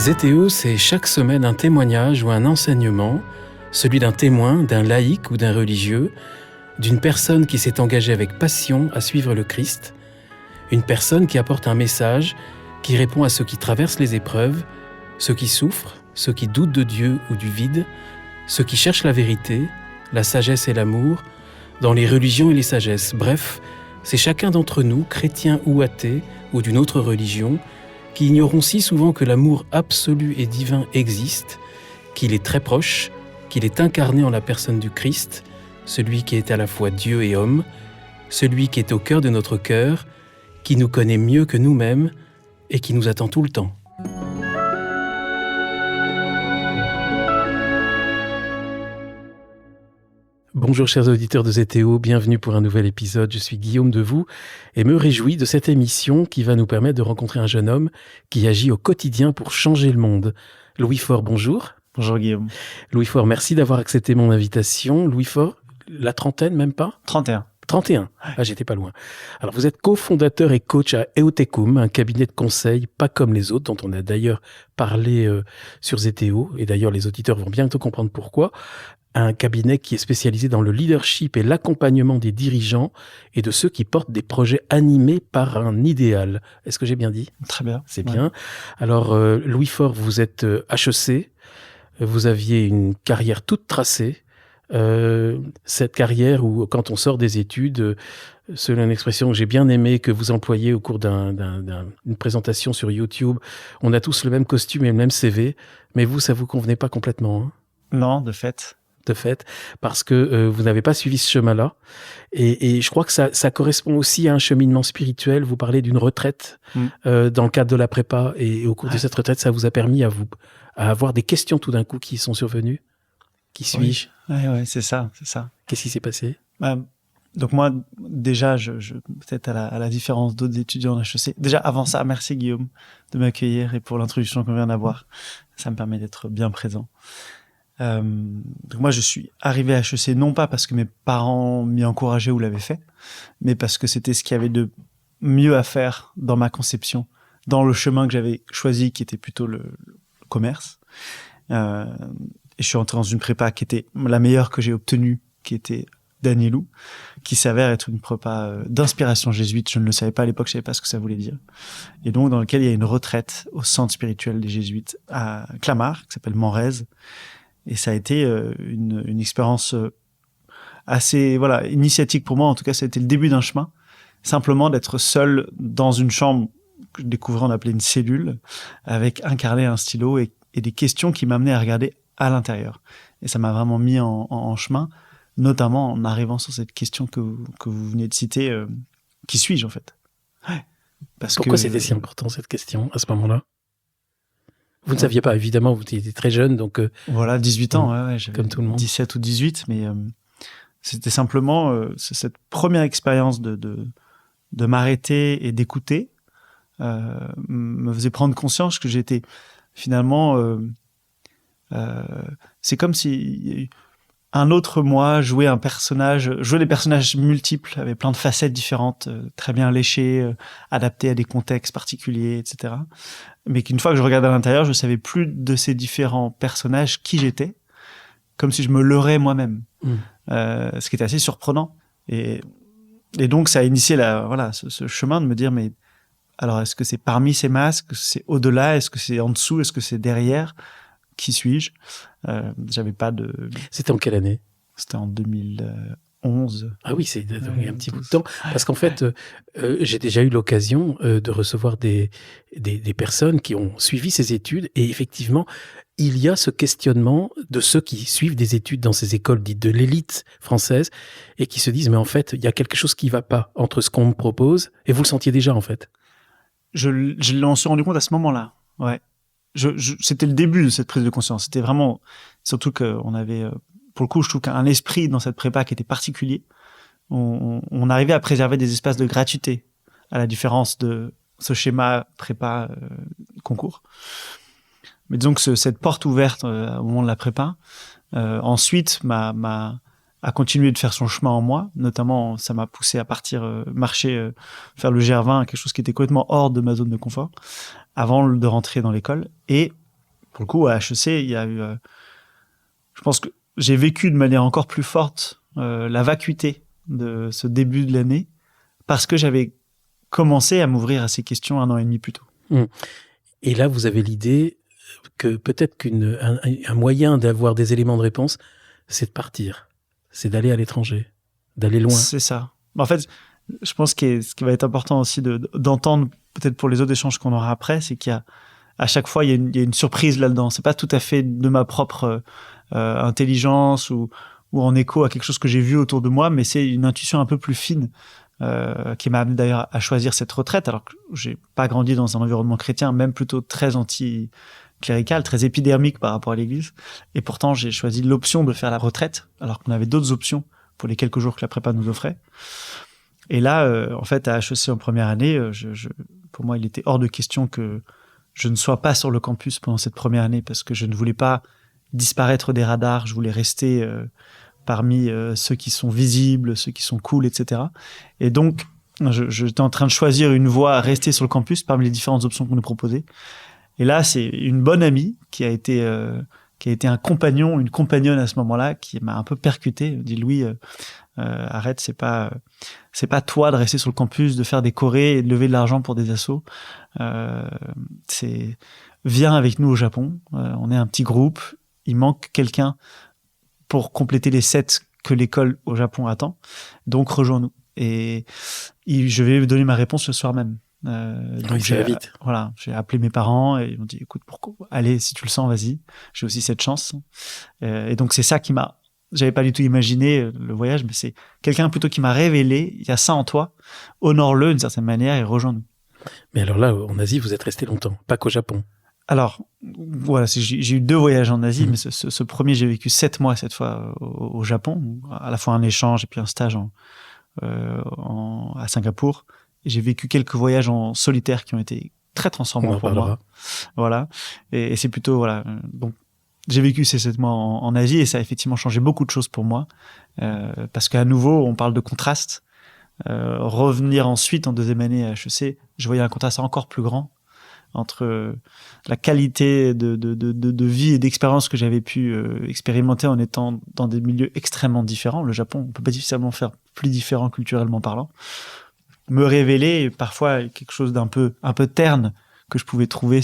ZTO, c'est chaque semaine un témoignage ou un enseignement, celui d'un témoin, d'un laïc ou d'un religieux, d'une personne qui s'est engagée avec passion à suivre le Christ, une personne qui apporte un message, qui répond à ceux qui traversent les épreuves, ceux qui souffrent, ceux qui doutent de Dieu ou du vide, ceux qui cherchent la vérité, la sagesse et l'amour, dans les religions et les sagesses. Bref, c'est chacun d'entre nous, chrétien ou athée, ou d'une autre religion, qui ignorons si souvent que l'amour absolu et divin existe, qu'il est très proche, qu'il est incarné en la personne du Christ, celui qui est à la fois Dieu et homme, celui qui est au cœur de notre cœur, qui nous connaît mieux que nous-mêmes et qui nous attend tout le temps. Bonjour chers auditeurs de ZTO, bienvenue pour un nouvel épisode. Je suis Guillaume Devoux et me réjouis de cette émission qui va nous permettre de rencontrer un jeune homme qui agit au quotidien pour changer le monde. Louis Faure, bonjour. Bonjour Guillaume. Louis Faure, merci d'avoir accepté mon invitation. Louis Faure, la trentaine même pas ? 31. 31. Ah, j'étais pas loin. Alors, vous êtes cofondateur et coach à Eutecum, un cabinet de conseil pas comme les autres, dont on a d'ailleurs parlé sur ZTO, et d'ailleurs les auditeurs vont bientôt comprendre pourquoi. Un cabinet qui est spécialisé dans le leadership et l'accompagnement des dirigeants et de ceux qui portent des projets animés par un idéal. Est-ce que j'ai bien dit ? Très bien. C'est bien. Alors, Louis Faure, vous êtes HEC, vous aviez une carrière toute tracée. Cette carrière où, quand on sort des études, selon une expression que j'ai bien aimée, que vous employez au cours d'une présentation sur YouTube, on a tous le même costume et le même CV, mais vous, ça vous convenait pas complètement, hein ? Non, de fait. De fait, parce que vous n'avez pas suivi ce chemin-là. Et je crois que ça correspond aussi à un cheminement spirituel. Vous parlez d'une retraite dans le cadre de la prépa, et au cours de cette retraite, ça vous a permis à avoir des questions tout d'un coup qui sont survenues. Qui suis-je ? Oui, c'est ça. Qu'est-ce qui s'est passé ? Donc moi, déjà, peut-être à la différence d'autres étudiants en HEC, déjà avant ça, merci Guillaume de m'accueillir et pour l'introduction qu'on vient d'avoir. Ça me permet d'être bien présent. Donc moi, je suis arrivé à HEC non pas parce que mes parents m'y encourageaient ou l'avaient fait, mais parce que c'était ce qu'il y avait de mieux à faire dans ma conception, dans le chemin que j'avais choisi, qui était plutôt le commerce. Et je suis entré dans une prépa qui était la meilleure que j'ai obtenue, qui était Danielou, qui s'avère être une prépa d'inspiration jésuite. Je ne le savais pas à l'époque, je savais pas ce que ça voulait dire. Et donc, dans lequel il y a une retraite au centre spirituel des jésuites à Clamart, qui s'appelle Menrez. Et ça a été une expérience assez initiatique pour moi. En tout cas, ça a été le début d'un chemin. Simplement d'être seul dans une chambre que je découvrais, on appelait une cellule, avec un carnet, un stylo et des questions qui m'amenaient à regarder à l'intérieur. Et ça m'a vraiment mis en chemin, notamment en arrivant sur cette question que vous venez de citer, qui suis-je en fait ? Pourquoi c'était si important cette question à ce moment-là ? Vous ne saviez pas, évidemment, vous étiez très jeune, donc... Voilà, 18 ans, j'avais comme tout le monde. 17 ou 18, mais c'était simplement cette première expérience de m'arrêter et d'écouter me faisait prendre conscience que j'étais finalement... c'est comme si un autre moi jouait des personnages multiples, avec plein de facettes différentes, très bien léchées, adaptées à des contextes particuliers, etc. Mais qu'une fois que je regardais à l'intérieur, je savais plus de ces différents personnages qui j'étais, comme si je me leurrais moi-même. Ce qui était assez surprenant. Et donc, ça a initié ce chemin de me dire, mais alors, est-ce que c'est parmi ces masques, est-ce que c'est au-delà, est-ce que c'est en dessous, est-ce que c'est derrière ? Qui suis-je ? J'avais pas de... C'était en quelle année ? C'était en 2011. Ah oui, c'est il y a un petit bout de temps. Parce qu'en fait, j'ai déjà eu l'occasion de recevoir des personnes qui ont suivi ces études. Et effectivement, il y a ce questionnement de ceux qui suivent des études dans ces écoles dites de l'élite française et qui se disent, mais en fait, il y a quelque chose qui ne va pas entre ce qu'on me propose. Et vous le sentiez déjà, en fait ? Je l'en suis rendu compte à ce moment-là, ouais. C'était le début de cette prise de conscience. C'était vraiment, surtout qu'on avait, pour le coup, je trouve qu'un esprit dans cette prépa qui était particulier. On arrivait à préserver des espaces de gratuité, à la différence de ce schéma prépa concours. Mais disons que cette porte ouverte au moment de la prépa, ensuite a continué de faire son chemin en moi. Notamment, ça m'a poussé à partir marcher, faire le GR20, quelque chose qui était complètement hors de ma zone de confort, avant de rentrer dans l'école. Et pour le coup, à HEC, il y a eu, je pense que j'ai vécu de manière encore plus forte la vacuité de ce début de l'année parce que j'avais commencé à m'ouvrir à ces questions 1 an et demi plus tôt. Et là, vous avez l'idée que peut-être qu'un moyen d'avoir des éléments de réponse, c'est de partir, c'est d'aller à l'étranger, d'aller loin. C'est ça. En fait, je pense que ce qui va être important aussi d'entendre, peut-être pour les autres échanges qu'on aura après, c'est qu'il y a à chaque fois, il y a une surprise là-dedans. C'est pas tout à fait de ma propre intelligence ou en écho à quelque chose que j'ai vu autour de moi, mais c'est une intuition un peu plus fine qui m'a amené d'ailleurs à choisir cette retraite, alors que j'ai pas grandi dans un environnement chrétien, même plutôt très anti-clérical, très épidermique par rapport à l'Église. Et pourtant, j'ai choisi l'option de faire la retraite, alors qu'on avait d'autres options pour les quelques jours que la prépa nous offrait. Et là, en fait, à HEC en première année, pour moi, il était hors de question que je ne sois pas sur le campus pendant cette première année parce que je ne voulais pas disparaître des radars, je voulais rester parmi ceux qui sont visibles, ceux qui sont cool, etc. Et donc, j'étais en train de choisir une voie à rester sur le campus parmi les différentes options qu'on nous proposait. Et là, c'est une bonne amie qui a été un compagnon, une compagnonne à ce moment-là, qui m'a un peu percuté. Elle me dit, Louis, arrête, c'est pas toi de rester sur le campus, de faire des chorés et de lever de l'argent pour des assos. Viens avec nous au Japon. On est un petit groupe. Il manque quelqu'un pour compléter les 7 que l'école au Japon attend. Donc, rejoins-nous. Et je vais donner ma réponse ce soir même. Oui, ça va vite. Voilà, j'ai appelé mes parents et ils m'ont dit, écoute, pourquoi allez, si tu le sens, vas-y. J'ai aussi cette chance. Et donc, c'est ça qui j'avais pas du tout imaginé le voyage, mais c'est quelqu'un plutôt qui m'a révélé, il y a ça en toi, honore-le d'une certaine manière et rejoins-nous. Mais alors là, en Asie, vous êtes resté longtemps, pas qu'au Japon. Alors, voilà, j'ai eu 2 voyages en Asie, mais ce premier, j'ai vécu 7 mois cette fois au Japon, à la fois un échange et puis un stage à Singapour. Et j'ai vécu quelques voyages en solitaire qui ont été très transformants pour moi. Voilà. Et c'est plutôt, voilà. Donc, j'ai vécu ces 7 mois en Asie et ça a effectivement changé beaucoup de choses pour moi. Parce qu'à nouveau, on parle de contraste. Revenir ensuite en 2e année à HEC, je voyais un contraste encore plus grand entre la qualité de vie et d'expérience que j'avais pu expérimenter en étant dans des milieux extrêmement différents. Le Japon, on peut pas difficilement faire plus différent culturellement parlant. Me révéler parfois quelque chose d'un peu terne que je pouvais trouver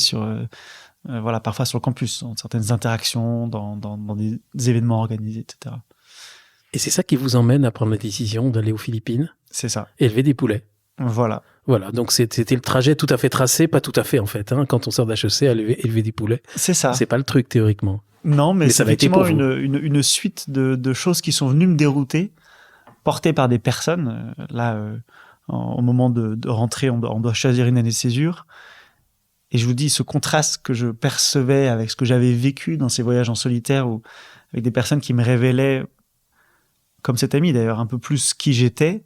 voilà, parfois sur le campus, dans certaines interactions, dans des événements organisés, etc. Et c'est ça qui vous emmène à prendre la décision d'aller aux Philippines? C'est ça. Élever des poulets. Voilà. Voilà, donc c'était le trajet tout à fait tracé, pas tout à fait en fait. Quand on sort d'HEC, élever des poulets. C'est ça. C'est pas le truc théoriquement. Non, mais c'est effectivement été pour une suite de choses qui sont venues me dérouter, portées par des personnes. Au moment de rentrer, on doit choisir une année de césure. Et je vous dis, ce contraste que je percevais avec ce que j'avais vécu dans ces voyages en solitaire ou avec des personnes qui me révélaient, comme cet ami d'ailleurs, un peu plus qui j'étais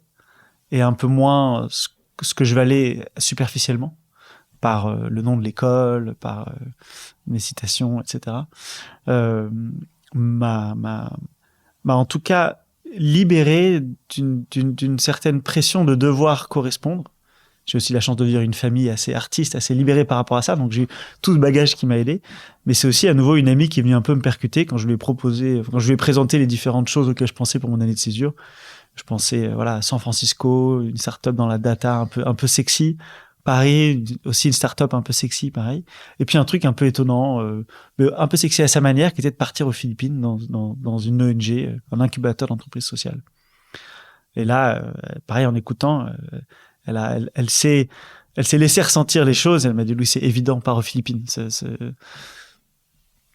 et un peu moins ce que je valais superficiellement par le nom de l'école, par mes citations, etc. M'a en tout cas libéré d'une certaine pression de devoir correspondre. J'ai aussi la chance de vivre une famille assez artiste, assez libérée par rapport à ça, donc j'ai eu tout ce bagage qui m'a aidé. Mais c'est aussi à nouveau une amie qui est venue un peu me percuter quand je lui ai présenté les différentes choses auxquelles je pensais pour mon année de césure. Je pensais à San Francisco, une start-up dans la data un peu sexy. Paris, aussi une start-up un peu sexy, pareil. Et puis un truc un peu étonnant, mais un peu sexy à sa manière, qui était de partir aux Philippines dans une ONG, un incubateur d'entreprise sociale. Et là, pareil, en écoutant, elle s'est laissée ressentir les choses. Elle m'a dit, Louis, c'est évident, part aux Philippines.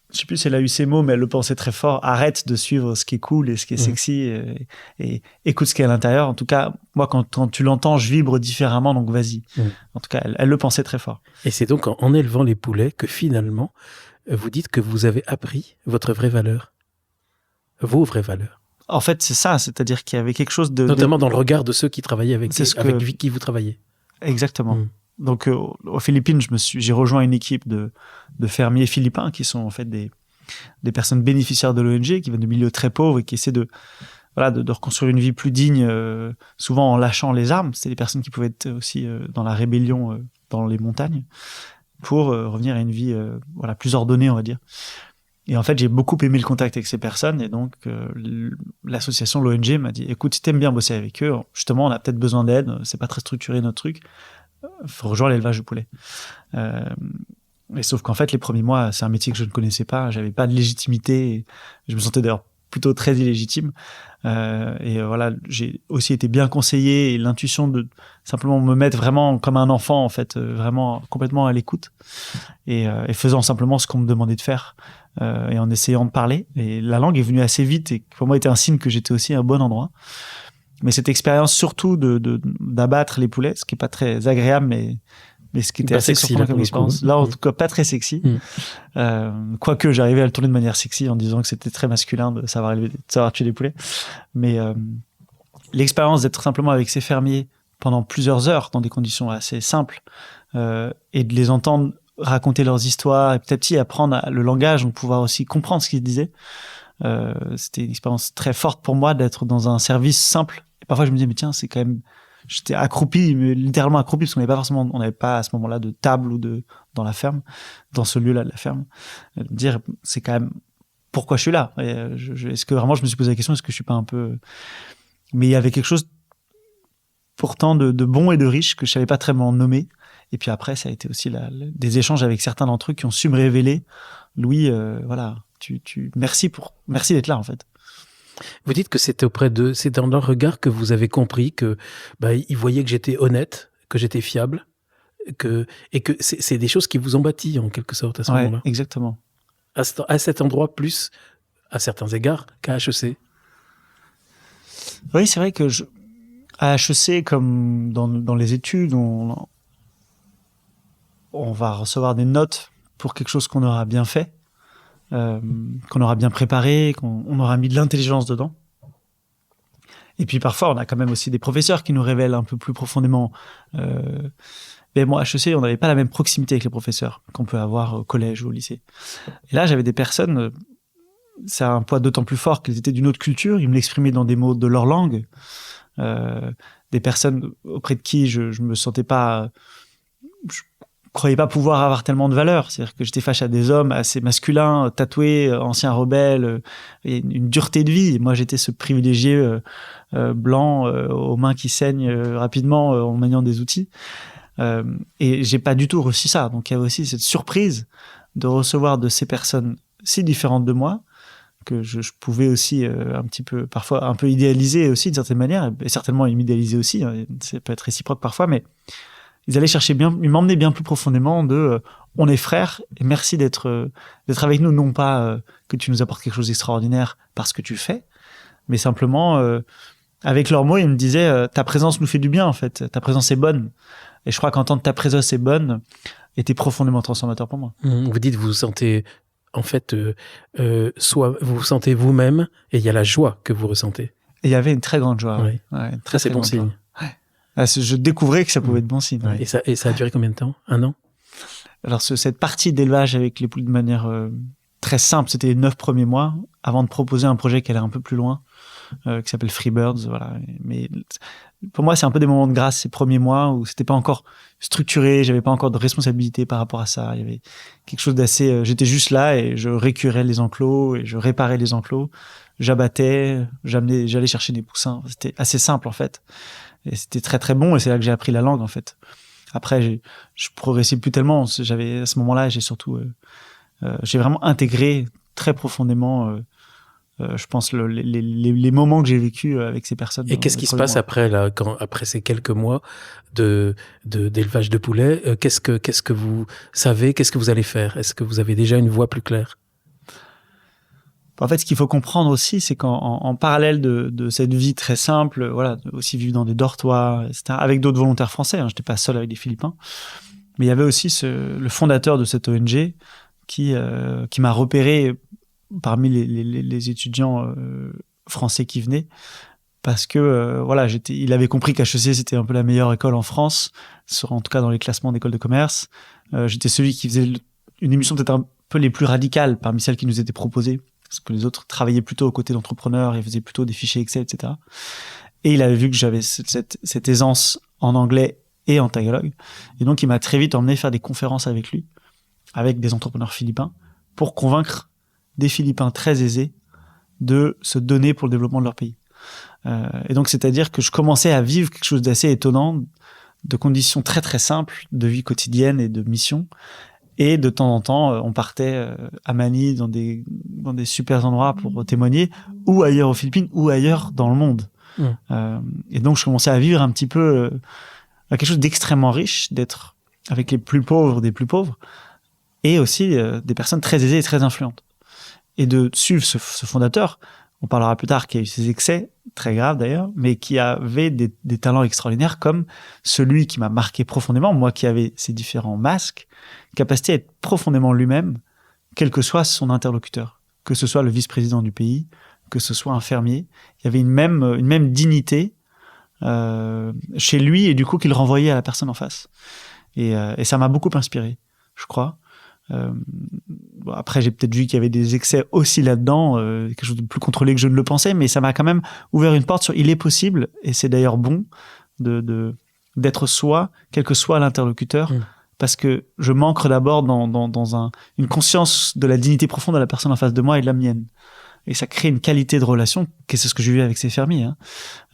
Je sais plus si elle a eu ces mots, mais elle le pensait très fort. Arrête de suivre ce qui est cool et ce qui est sexy et écoute ce qu'il y a à l'intérieur. En tout cas, moi, quand tu l'entends, je vibre différemment, donc vas-y. En tout cas, elle le pensait très fort. Et c'est donc en élevant les poulets que finalement, vous dites que vous avez appris votre vraie valeur, vos vraies valeurs. En fait, c'est ça, c'est-à-dire qu'il y avait quelque chose notamment dans le regard de ceux qui travaillaient avec qui vous travaillez. Exactement. Donc, aux Philippines, j'ai rejoint une équipe de fermiers philippins qui sont en fait des personnes bénéficiaires de l'ONG, qui viennent de milieux très pauvres et qui essaient de reconstruire une vie plus digne, souvent en lâchant les armes. C'était des personnes qui pouvaient être aussi dans la rébellion dans les montagnes. pour revenir à une vie plus ordonnée, on va dire. Et en fait, j'ai beaucoup aimé le contact avec ces personnes. Et donc, l'association, l'ONG m'a dit, écoute, si t'aimes bien bosser avec eux, justement, on a peut-être besoin d'aide. C'est pas très structuré, notre truc. Faut rejoindre l'élevage de poulets. Et sauf qu'en fait, les premiers mois, c'est un métier que je ne connaissais pas. J'avais pas de légitimité. Et je me sentais d'ailleurs plutôt très illégitime. J'ai aussi été bien conseillé, et l'intuition de simplement me mettre vraiment comme un enfant, en fait, vraiment complètement à l'écoute et faisant simplement ce qu'on me demandait de faire et en essayant de parler. Et la langue est venue assez vite et pour moi était un signe que j'étais aussi à un bon endroit. Mais cette expérience surtout d'abattre les poulets, ce qui est pas très agréable, mais ce qui était assez surprenant comme expérience. Là, en tout cas, pas très sexy. Quoique, j'arrivais à le tourner de manière sexy en disant que c'était très masculin de savoir tuer des poulets. Mais l'expérience d'être simplement avec ces fermiers pendant plusieurs heures dans des conditions assez simples et de les entendre raconter leurs histoires et petit à petit apprendre le langage, donc pouvoir aussi comprendre ce qu'ils disaient. C'était une expérience très forte pour moi d'être dans un service simple. Et parfois, je me disais, mais tiens, c'est quand même... J'étais accroupi, littéralement accroupi, parce qu'on n'avait pas à ce moment-là de table ou dans la ferme, dans ce lieu-là de la ferme. Me dire, c'est quand même pourquoi je suis là. Est-ce que vraiment je me suis posé la question, est-ce que je suis pas un peu... Mais il y avait quelque chose pourtant de bon et de riche que je savais pas très m'en nommer. Et puis après, ça a été aussi des échanges avec certains d'entre eux qui ont su me révéler, Louis, merci d'être là en fait. Vous dites que c'est dans leur regard que vous avez compris que ils voyaient que j'étais honnête, que j'étais fiable, et que c'est des choses qui vous ont bâti en quelque sorte à ce moment-là. Exactement. À cet endroit plus, à certains égards, qu'à HEC. Oui, c'est vrai que à HEC, comme dans les études, on va recevoir des notes pour quelque chose qu'on aura bien fait. Qu'on aura bien préparé, qu'on aura mis de l'intelligence dedans. Et puis parfois, on a quand même aussi des professeurs qui nous révèlent un peu plus profondément. Mais moi, à HEC, on n'avait pas la même proximité avec les professeurs qu'on peut avoir au collège ou au lycée. Et là, j'avais des personnes, c'est un poids d'autant plus fort qu'ils étaient d'une autre culture, ils me l'exprimaient dans des mots de leur langue. Des personnes auprès de qui je me sentais pas... Je croyais pas pouvoir avoir tellement de valeur. C'est-à-dire que j'étais face à des hommes assez masculins, tatoués, anciens rebelles, et une dureté de vie. Et moi, j'étais ce privilégié blanc aux mains qui saignent rapidement en maniant des outils. Et j'ai pas du tout reçu ça. Donc, il y avait aussi cette surprise de recevoir de ces personnes si différentes de moi que je pouvais aussi un petit peu, parfois un peu idéaliser aussi d'une certaine manière, et certainement ils m'idéalisaient aussi. Hein, ça peut être réciproque parfois, mais ils allaient chercher ils m'emmenaient bien plus profondément on est frères et merci d'être avec nous, non pas que tu nous apportes quelque chose d'extraordinaire parce que tu fais, mais simplement avec leurs mots, ils me disaient ta présence nous fait du bien en fait, ta présence est bonne. Et je crois qu'entendre ta présence est bonne était profondément transformateur pour moi. Vous dites vous vous sentez en fait soit vous vous sentez vous-même et il y a la joie que vous ressentez. Et il y avait une très grande joie. Oui. Ouais, très, c'est bon signe. Je découvrais que ça pouvait être bon signe. Ouais. Et ça a duré combien de temps? 1 an? Alors, cette partie d'élevage avec les poules de manière très simple, c'était les 9 premiers mois, avant de proposer un projet qui allait un peu plus loin, qui s'appelle Freebirds. Voilà. Mais pour moi, c'est un peu des moments de grâce, ces premiers mois où c'était pas encore structuré, j'avais pas encore de responsabilité par rapport à ça. Il y avait quelque chose d'assez... j'étais juste là et je récurais les enclos et je réparais les enclos. J'abattais, j'allais chercher des poussins. C'était assez simple, en fait. Et c'était très très bon et c'est là que j'ai appris la langue en fait. Après je progressais plus tellement, à ce moment-là j'ai surtout j'ai vraiment intégré très profondément je pense les moments que j'ai vécus avec ces personnes. Et qu'est-ce qui se passe après après ces quelques mois d'élevage de poulets? Qu'est-ce que vous savez, qu'est-ce que vous allez faire? Est-ce que vous avez déjà une voie plus claire? En fait, ce qu'il faut comprendre aussi, c'est qu'en parallèle de cette vie très simple, voilà, aussi vivre dans des dortoirs, etc., avec d'autres volontaires français, hein, j'étais pas seul avec des Philippins, mais il y avait aussi le fondateur de cette ONG qui m'a repéré parmi les étudiants français qui venaient, parce que voilà, il avait compris qu'HEC c'était un peu la meilleure école en France, en tout cas dans les classements d'écoles de commerce. J'étais celui qui faisait une émission peut-être un peu les plus radicales parmi celles qui nous étaient proposées, parce que les autres travaillaient plutôt aux côtés d'entrepreneurs et faisaient plutôt des fichiers Excel, etc. Et il avait vu que j'avais cette aisance en anglais et en tagalog. Et donc, il m'a très vite emmené faire des conférences avec lui, avec des entrepreneurs philippins, pour convaincre des Philippins très aisés de se donner pour le développement de leur pays. Et donc, c'est-à-dire que je commençais à vivre quelque chose d'assez étonnant, de conditions très très simples, de vie quotidienne et de mission. Et de temps en temps, on partait à Manille dans des super endroits pour témoigner, ou ailleurs aux Philippines, ou ailleurs dans le monde. Et donc, je commençais à vivre un petit peu quelque chose d'extrêmement riche, d'être avec les plus pauvres des plus pauvres, et aussi des personnes très aisées et très influentes. Et de suivre ce fondateur, on parlera plus tard, qui a eu ses excès, très graves d'ailleurs, mais qui avait des talents extraordinaires, comme celui qui m'a marqué profondément, moi qui avais ces différents masques, capacité à être profondément lui-même, quel que soit son interlocuteur, que ce soit le vice-président du pays, que ce soit un fermier. Il y avait une même dignité chez lui, et du coup qu'il renvoyait à la personne en face. Et ça m'a beaucoup inspiré, je crois. Bon, après, j'ai peut-être vu qu'il y avait des excès aussi là-dedans, quelque chose de plus contrôlé que je ne le pensais, mais ça m'a quand même ouvert une porte sur il est possible, et c'est d'ailleurs bon d'être soi, quel que soit l'interlocuteur, parce que je m'ancre d'abord dans une conscience de la dignité profonde de la personne en face de moi et de la mienne. Et ça crée une qualité de relation, c'est ce que j'ai vu avec ces fermiers,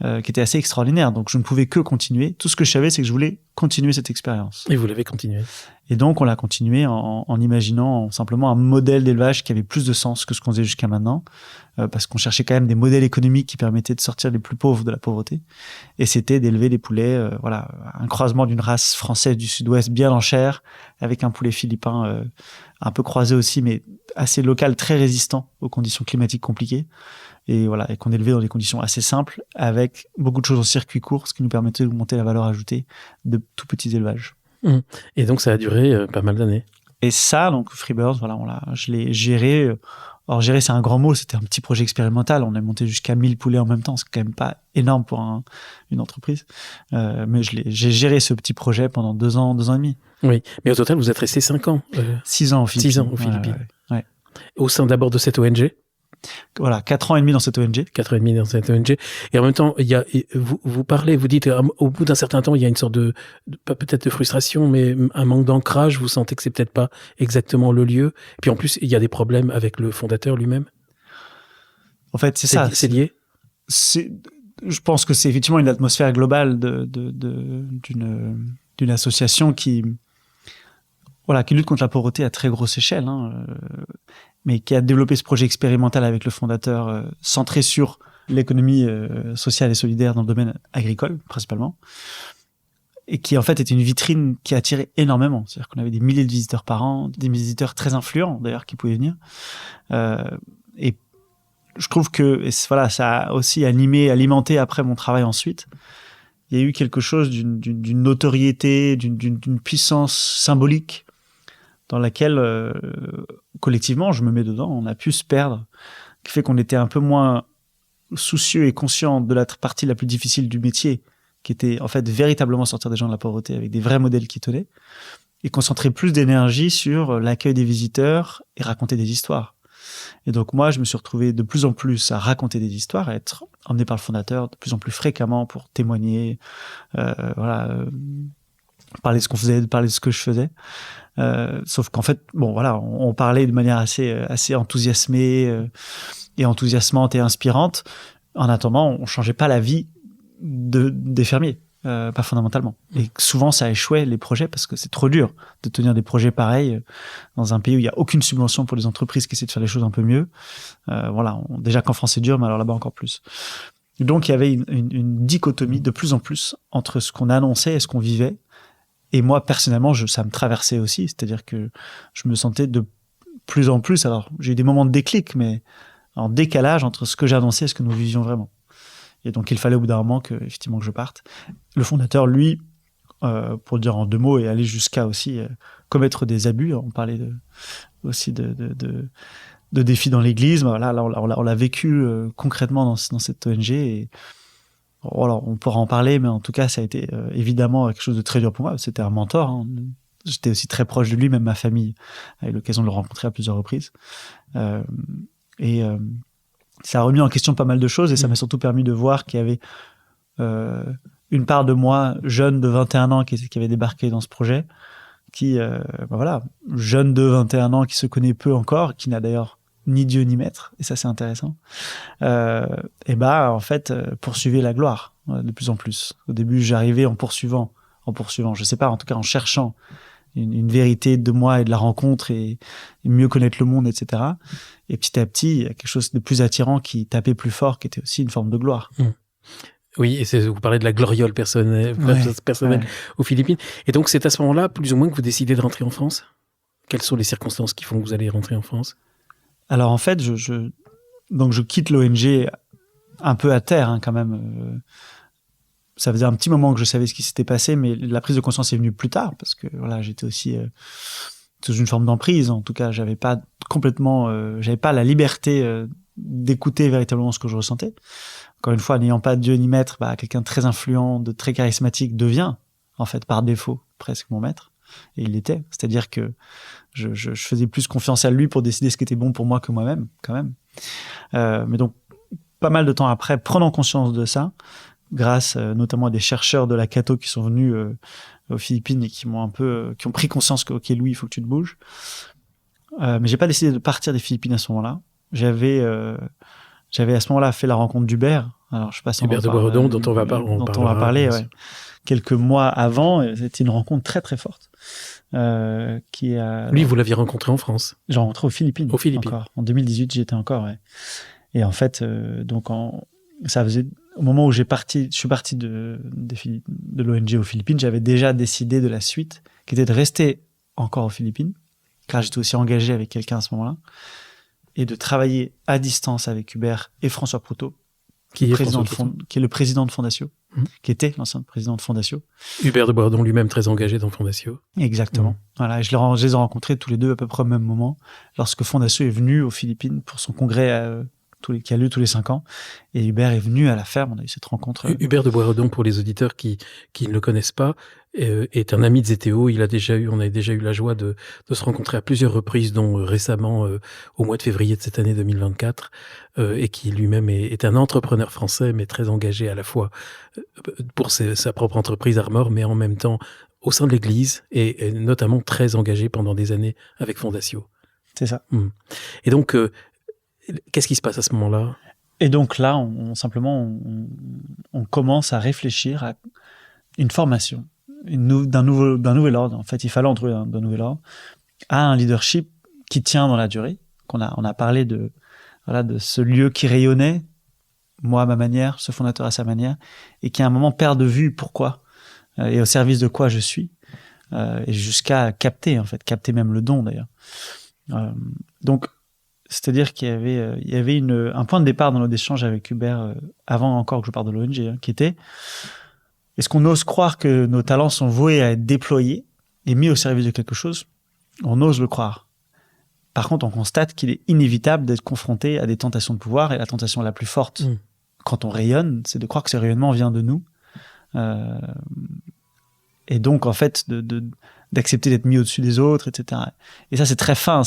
qui était assez extraordinaire. Donc je ne pouvais que continuer. Tout ce que je savais, c'est que je voulais continuer cette expérience. Et vous l'avez continué. Et donc on l'a continué en imaginant simplement un modèle d'élevage qui avait plus de sens que ce qu'on faisait jusqu'à maintenant, parce qu'on cherchait quand même des modèles économiques qui permettaient de sortir les plus pauvres de la pauvreté. Et c'était d'élever des poulets, un croisement d'une race française du Sud-Ouest bien en chair, avec un poulet philippin un peu croisé aussi, mais assez local, très résistant aux conditions climatiques compliquées. Et voilà, et qu'on élevait dans des conditions assez simples, avec beaucoup de choses en circuit court, ce qui nous permettait d'augmenter la valeur ajoutée de tout petits élevages. Et donc ça a duré pas mal d'années. Et ça, donc Freebirds, je l'ai géré. Alors gérer, c'est un grand mot, c'était un petit projet expérimental. On est monté jusqu'à 1000 poulets en même temps, c'est quand même pas énorme pour une entreprise. Mais j'ai géré ce petit projet pendant 2 ans et demi. Oui, mais au total, vous êtes resté 5 ans. 6 ans aux Philippines. 6 ans aux Philippines. Ouais. Au sein d'abord de cette ONG. Voilà, 4 ans et demi dans cette ONG. 4 ans et demi dans cette ONG. Et en même temps, vous parlez, vous dites, au bout d'un certain temps, il y a une sorte peut-être de frustration, mais un manque d'ancrage. Vous sentez que c'est peut-être pas exactement le lieu. Puis en plus, il y a des problèmes avec le fondateur lui-même. En fait, c'est ça. C'est lié. Je pense que c'est effectivement une atmosphère globale d'une association qui lutte contre la pauvreté à très grosse échelle, mais qui a développé ce projet expérimental avec le fondateur centré sur l'économie sociale et solidaire dans le domaine agricole, principalement, et qui en fait était une vitrine qui attirait énormément. C'est-à-dire qu'on avait des milliers de visiteurs par an, des visiteurs très influents d'ailleurs qui pouvaient venir. Et je trouve que ça a aussi alimenté après mon travail ensuite. Il y a eu quelque chose d'une notoriété, d'une puissance symbolique dans laquelle, collectivement, je me mets dedans, on a pu se perdre, qui fait qu'on était un peu moins soucieux et conscient de la partie la plus difficile du métier, qui était en fait véritablement sortir des gens de la pauvreté avec des vrais modèles qui tenaient, et concentrer plus d'énergie sur l'accueil des visiteurs et raconter des histoires. Et donc moi, je me suis retrouvé de plus en plus à raconter des histoires, à être emmené par le fondateur de plus en plus fréquemment pour témoigner, parler de ce qu'on faisait, parler de ce que je faisais. Sauf qu'en fait, on parlait de manière assez enthousiasmée et enthousiasmante et inspirante. En attendant, on changeait pas la vie des fermiers, pas fondamentalement. Et souvent, ça échouait les projets parce que c'est trop dur de tenir des projets pareils dans un pays où il y a aucune subvention pour les entreprises qui essaient de faire les choses un peu mieux. Déjà qu'en France c'est dur, mais alors là-bas encore plus. Donc il y avait une dichotomie de plus en plus entre ce qu'on annonçait et ce qu'on vivait. Et moi, personnellement, ça me traversait aussi. C'est-à-dire que je me sentais de plus en plus... Alors, j'ai eu des moments de déclic, mais en décalage entre ce que j'annonçais et ce que nous vivions vraiment. Et donc, il fallait au bout d'un moment que je parte. Le fondateur, lui, pour le dire en 2 mots, est allé jusqu'à aussi commettre des abus. On parlait aussi de défis dans l'église. Voilà, là, on l'a vécu concrètement dans cette ONG. Et alors, on pourra en parler, mais en tout cas, ça a été évidemment quelque chose de très dur pour moi. C'était un mentor. J'étais aussi très proche de lui, même ma famille a eu l'occasion de le rencontrer à plusieurs reprises. Ça a remis en question pas mal de choses et ça m'a surtout permis de voir qu'il y avait une part de moi, jeune de 21 ans, qui avait débarqué dans ce projet, qui, jeune de 21 ans, qui se connaît peu encore, qui n'a d'ailleurs ni Dieu ni maître, et ça c'est intéressant, en fait, poursuivait la gloire de plus en plus. Au début, j'arrivais en poursuivant, je sais pas, en tout cas en cherchant une vérité de moi et de la rencontre et mieux connaître le monde, etc. Et petit à petit, il y a quelque chose de plus attirant qui tapait plus fort, qui était aussi une forme de gloire. Oui, et vous parlez de la gloriole personnelle aux Philippines. Et donc, c'est à ce moment-là, plus ou moins, que vous décidez de rentrer en France ? Quelles sont les circonstances qui font que vous allez rentrer en France ? Alors, en fait, je quitte l'ONG un peu à terre, quand même. Ça faisait un petit moment que je savais ce qui s'était passé, mais la prise de conscience est venue plus tard, parce que j'étais aussi sous une forme d'emprise. En tout cas, j'avais pas la liberté d'écouter véritablement ce que je ressentais. Encore une fois, n'ayant pas Dieu ni maître, quelqu'un de très influent, de très charismatique devient, en fait, par défaut, presque mon maître. Et il l'était. C'est-à-dire que je faisais plus confiance à lui pour décider ce qui était bon pour moi que moi-même, quand même. Mais donc, pas mal de temps après, prenant conscience de ça, grâce notamment à des chercheurs de la Cato qui sont venus aux Philippines et qui ont pris conscience que, ok, Louis, il faut que tu te bouges. Mais j'ai pas décidé de partir des Philippines à ce moment-là. J'avais à ce moment-là fait la rencontre d'Hubert. Alors, je sais pas si Hubert de Boisredon, dont on va parler. Ouais. Quelques mois avant, c'était une rencontre très très forte. Lui, vous l'aviez rencontré en France ? J'ai rencontré aux Philippines. Encore. En 2018, j'y étais encore. Ouais. Et en fait, ça faisait au moment où je suis parti de l'ONG aux Philippines, j'avais déjà décidé de la suite, qui était de rester encore aux Philippines, car j'étais aussi engagé avec quelqu'un à ce moment-là, et de travailler à distance avec Hubert et François Proutot, qui est le président de Fondatio, qui était l'ancien président de Fondatio. Hubert de Boisredon lui-même très engagé dans Fondatio. Exactement. Voilà, et je les ai rencontrés tous les deux à peu près au même moment, lorsque Fondatio est venu aux Philippines pour son congrès qui a lieu tous les 5 ans. Et Hubert est venu à la ferme, on a eu cette rencontre. Hubert de Boisredon, pour les auditeurs qui ne le connaissent pas, est un ami de Zétéo. On a déjà eu la joie de se rencontrer à plusieurs reprises, dont récemment au mois de février de cette année 2024, et qui lui-même est un entrepreneur français, mais très engagé à la fois pour sa propre entreprise Armor, mais en même temps au sein de l'Église, et notamment très engagé pendant des années avec Fondatio. C'est ça. Et donc, qu'est-ce qui se passe à ce moment-là ? Et donc là, on commence à réfléchir à une formation d'un nouvel ordre. En fait, il fallait en trouver d'un nouvel ordre, à un leadership qui tient dans la durée. On a parlé de ce lieu qui rayonnait, moi à ma manière, ce fondateur à sa manière, et qui à un moment perd de vue pourquoi et au service de quoi je suis, et jusqu'à capter même le don d'ailleurs. Donc, c'est-à-dire qu'il y avait un point de départ dans notre échange avec Hubert, avant encore que je parte de l'ONG, qui était: est-ce qu'on ose croire que nos talents sont voués à être déployés et mis au service de quelque chose ? On ose le croire. Par contre, on constate qu'il est inévitable d'être confronté à des tentations de pouvoir, et la tentation la plus forte, quand on rayonne, c'est de croire que ce rayonnement vient de nous. Et donc, en fait, d'accepter d'être mis au-dessus des autres, etc. Et ça, c'est très fin.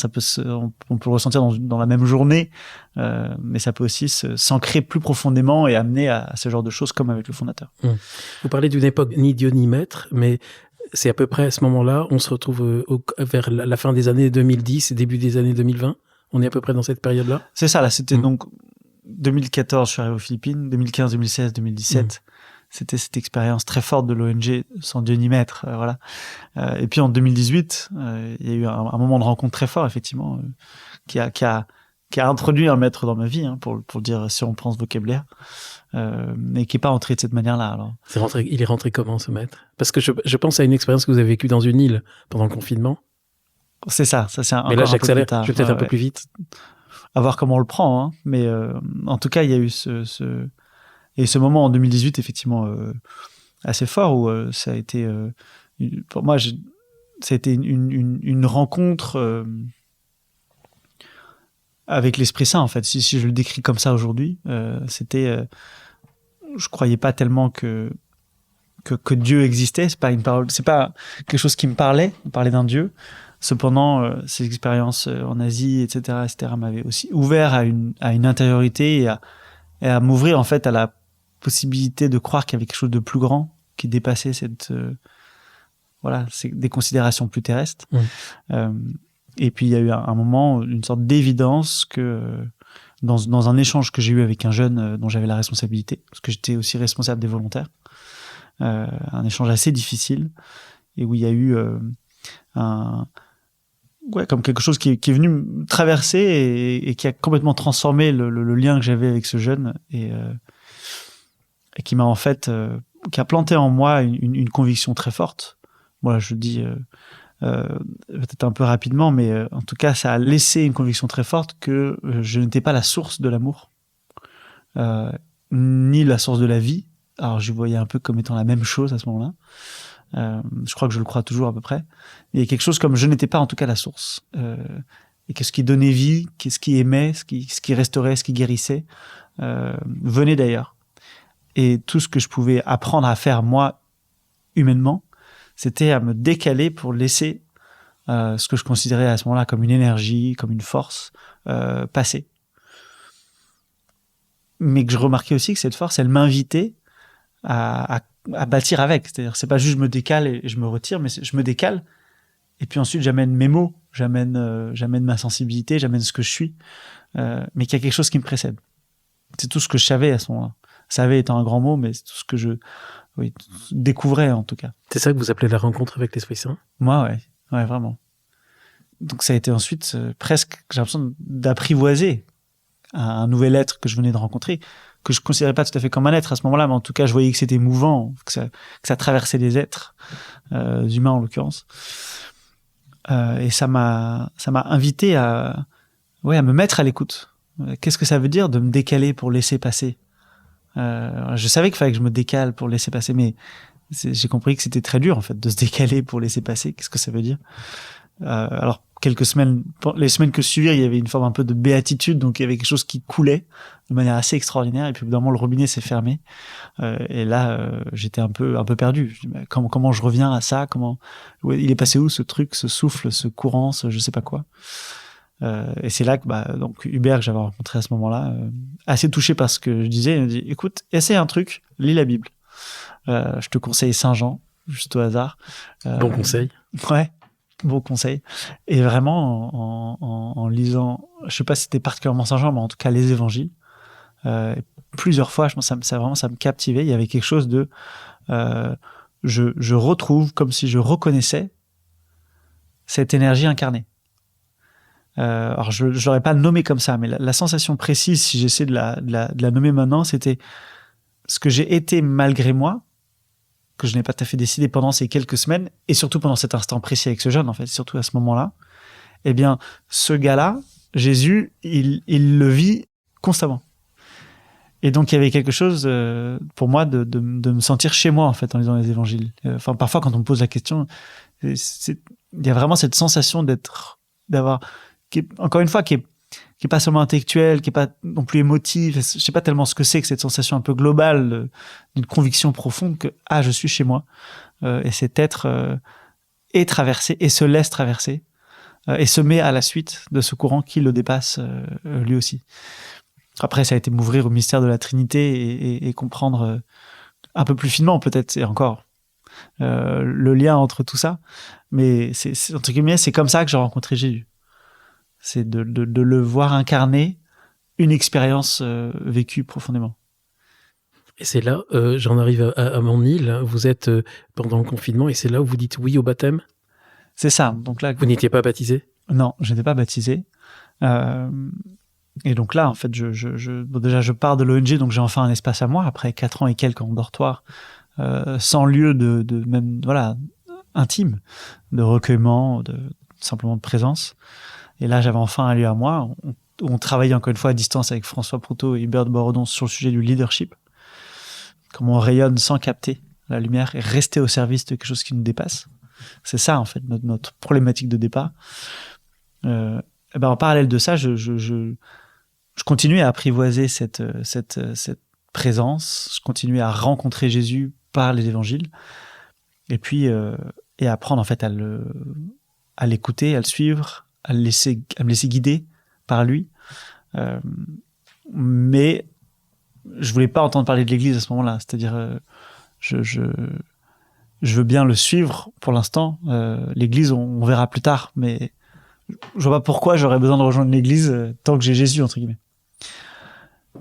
On peut le ressentir dans la même journée, mais ça peut aussi s'ancrer plus profondément et amener à ce genre de choses, comme avec le fondateur. Vous parlez d'une époque ni Dieu ni maître, mais c'est à peu près à ce moment-là, on se retrouve vers la fin des années 2010 et début des années 2020. On est à peu près dans cette période-là. C'est ça, là. C'était donc 2014, je suis arrivé aux Philippines. 2015, 2016, 2017. C'était cette expérience très forte de l'ONG, sans Dieu ni maître, voilà. Et puis en 2018, il y a eu un moment de rencontre très fort, effectivement, qui a introduit un maître dans ma vie, pour le dire si on prend ce vocabulaire, mais qui est pas entré de cette manière-là. Alors. Il est rentré comment, ce maître ? Parce que je pense à une expérience que vous avez vécue dans une île pendant le confinement. C'est ça c'est un. Mais là, j'accélère, je vais peut-être un peu plus vite. À voir comment on le prend, mais en tout cas, il y a eu Et ce moment en 2018, effectivement, assez fort, où ça a été, pour moi, ça a été une rencontre avec l'Esprit Saint, en fait. Si je le décris comme ça aujourd'hui, c'était, je croyais pas tellement que Dieu existait. C'est pas une parole, c'est pas quelque chose qui me parlait d'un Dieu. Cependant, ces expériences en Asie, etc., m'avaient aussi ouvert à une intériorité et à m'ouvrir en fait à possibilité de croire qu'il y avait quelque chose de plus grand qui dépassait des considérations plus terrestres. Et puis il y a eu un moment, une sorte d'évidence que dans un échange que j'ai eu avec un jeune dont j'avais la responsabilité, parce que j'étais aussi responsable des volontaires, un échange assez difficile, et où il y a eu comme quelque chose qui est venu me traverser et qui a complètement transformé le lien que j'avais avec ce jeune, et qui m'a en fait qui a planté en moi une conviction très forte. Moi, je le dis peut-être un peu rapidement, mais en tout cas, ça a laissé une conviction très forte que je n'étais pas la source de l'amour, ni la source de la vie. Alors, je voyais un peu comme étant la même chose à ce moment-là. Je crois que je le crois toujours à peu près. Il y a quelque chose comme je n'étais pas en tout cas la source. Et que ce qui donnait vie, ce qui aimait, ce qui restaurait, ce qui guérissait, venait d'ailleurs. Et tout ce que je pouvais apprendre à faire, moi, humainement, c'était à me décaler pour laisser ce que je considérais à ce moment-là comme une énergie, comme une force, passer. Mais que je remarquais aussi que cette force, elle m'invitait à bâtir avec. C'est-à-dire, c'est pas juste je me décale et je me retire, mais je me décale, et puis ensuite j'amène mes mots, j'amène ma sensibilité, j'amène ce que je suis, mais qu'il y a quelque chose qui me précède. C'est tout ce que je savais à ce moment-là. Savais étant un grand mot, mais c'est tout ce que je découvrais en tout cas. C'est ça que vous appelez la rencontre avec l'Esprit Saint? Moi, ouais, vraiment. Donc ça a été ensuite presque, j'ai l'impression d'apprivoiser un nouvel être que je venais de rencontrer, que je considérais pas tout à fait comme un être à ce moment-là, mais en tout cas je voyais que c'était mouvant, que ça traversait des êtres, humains en l'occurrence. Et ça m'a invité à me mettre à l'écoute. Qu'est-ce que ça veut dire de me décaler pour laisser passer? Je savais qu'il fallait que je me décale pour laisser passer, mais j'ai compris que c'était très dur en fait de se décaler pour laisser passer. Qu'est-ce que ça veut dire? Alors les semaines que suivirent, il y avait une forme un peu de béatitude, donc il y avait quelque chose qui coulait de manière assez extraordinaire. Et puis évidemment le robinet s'est fermé, et là j'étais un peu perdu. Je dis, mais comment je reviens à ça? Il est passé où ce truc, ce souffle, ce courant, je sais pas quoi. Et c'est là que donc Hubert, que j'avais rencontré à ce moment-là, assez touché par ce que je disais, il m'a dit écoute, essaie un truc, lis la Bible. Je te conseille Saint Jean, juste au hasard. Bon conseil. Ouais, bon conseil. Et vraiment en lisant, je sais pas si c'était particulièrement Saint Jean, mais en tout cas les évangiles, plusieurs fois, je pense que ça me captivait. Il y avait quelque chose de je retrouve, comme si je reconnaissais cette énergie incarnée. Alors je l'aurais pas nommé comme ça, mais la sensation précise, si j'essaie de la nommer maintenant, c'était ce que j'ai été malgré moi, que je n'ai pas tout à fait décidé pendant ces quelques semaines, et surtout pendant cet instant précis avec ce jeune, en fait, surtout à ce moment-là. Eh bien, ce gars-là, Jésus, il le vit constamment. Et donc, il y avait quelque chose pour moi de me sentir chez moi, en fait, en lisant les évangiles. Enfin, parfois, quand on me pose la question, il y a vraiment cette sensation d'avoir, encore une fois, qui est pas seulement intellectuelle, qui est pas non plus émotive. Je sais pas tellement ce que c'est que cette sensation un peu globale d'une conviction profonde que je suis chez moi, et cet être est traversé et se laisse traverser et se met à la suite de ce courant qui le dépasse lui aussi. Après, ça a été m'ouvrir au mystère de la Trinité et comprendre un peu plus finement peut-être, et encore le lien entre tout ça. Mais c'est entre guillemets, c'est comme ça que j'ai rencontré Jésus. C'est de le voir incarner une expérience vécue profondément. Et c'est là, j'en arrive à mon île, vous êtes pendant le confinement, et c'est là où vous dites oui au baptême? C'est ça. Donc là, vous n'étiez pas baptisé? Non, je n'étais pas baptisé. Et donc là, en fait, déjà, je pars de l'ONG, donc j'ai enfin un espace à moi, après 4 ans et quelques en dortoir, sans lieu de même, voilà, intime, de recueillement, simplement de présence. Et là, j'avais enfin un lieu à moi. On travaillait encore une fois à distance avec François Proutot et Hubert de Borodon sur le sujet du leadership. Comment on rayonne sans capter la lumière et rester au service de quelque chose qui nous dépasse. C'est ça, en fait, notre problématique de départ. En parallèle de ça, je continuais à apprivoiser cette présence. Je continuais à rencontrer Jésus par les évangiles. Et puis, et apprendre, en fait, à l'écouter, à le suivre, à me laisser guider par lui, mais je voulais pas entendre parler de l'Église à ce moment-là. C'est-à-dire, je veux bien le suivre pour l'instant. L'Église, on verra plus tard, mais je vois pas pourquoi j'aurais besoin de rejoindre l'Église tant que j'ai Jésus, entre guillemets.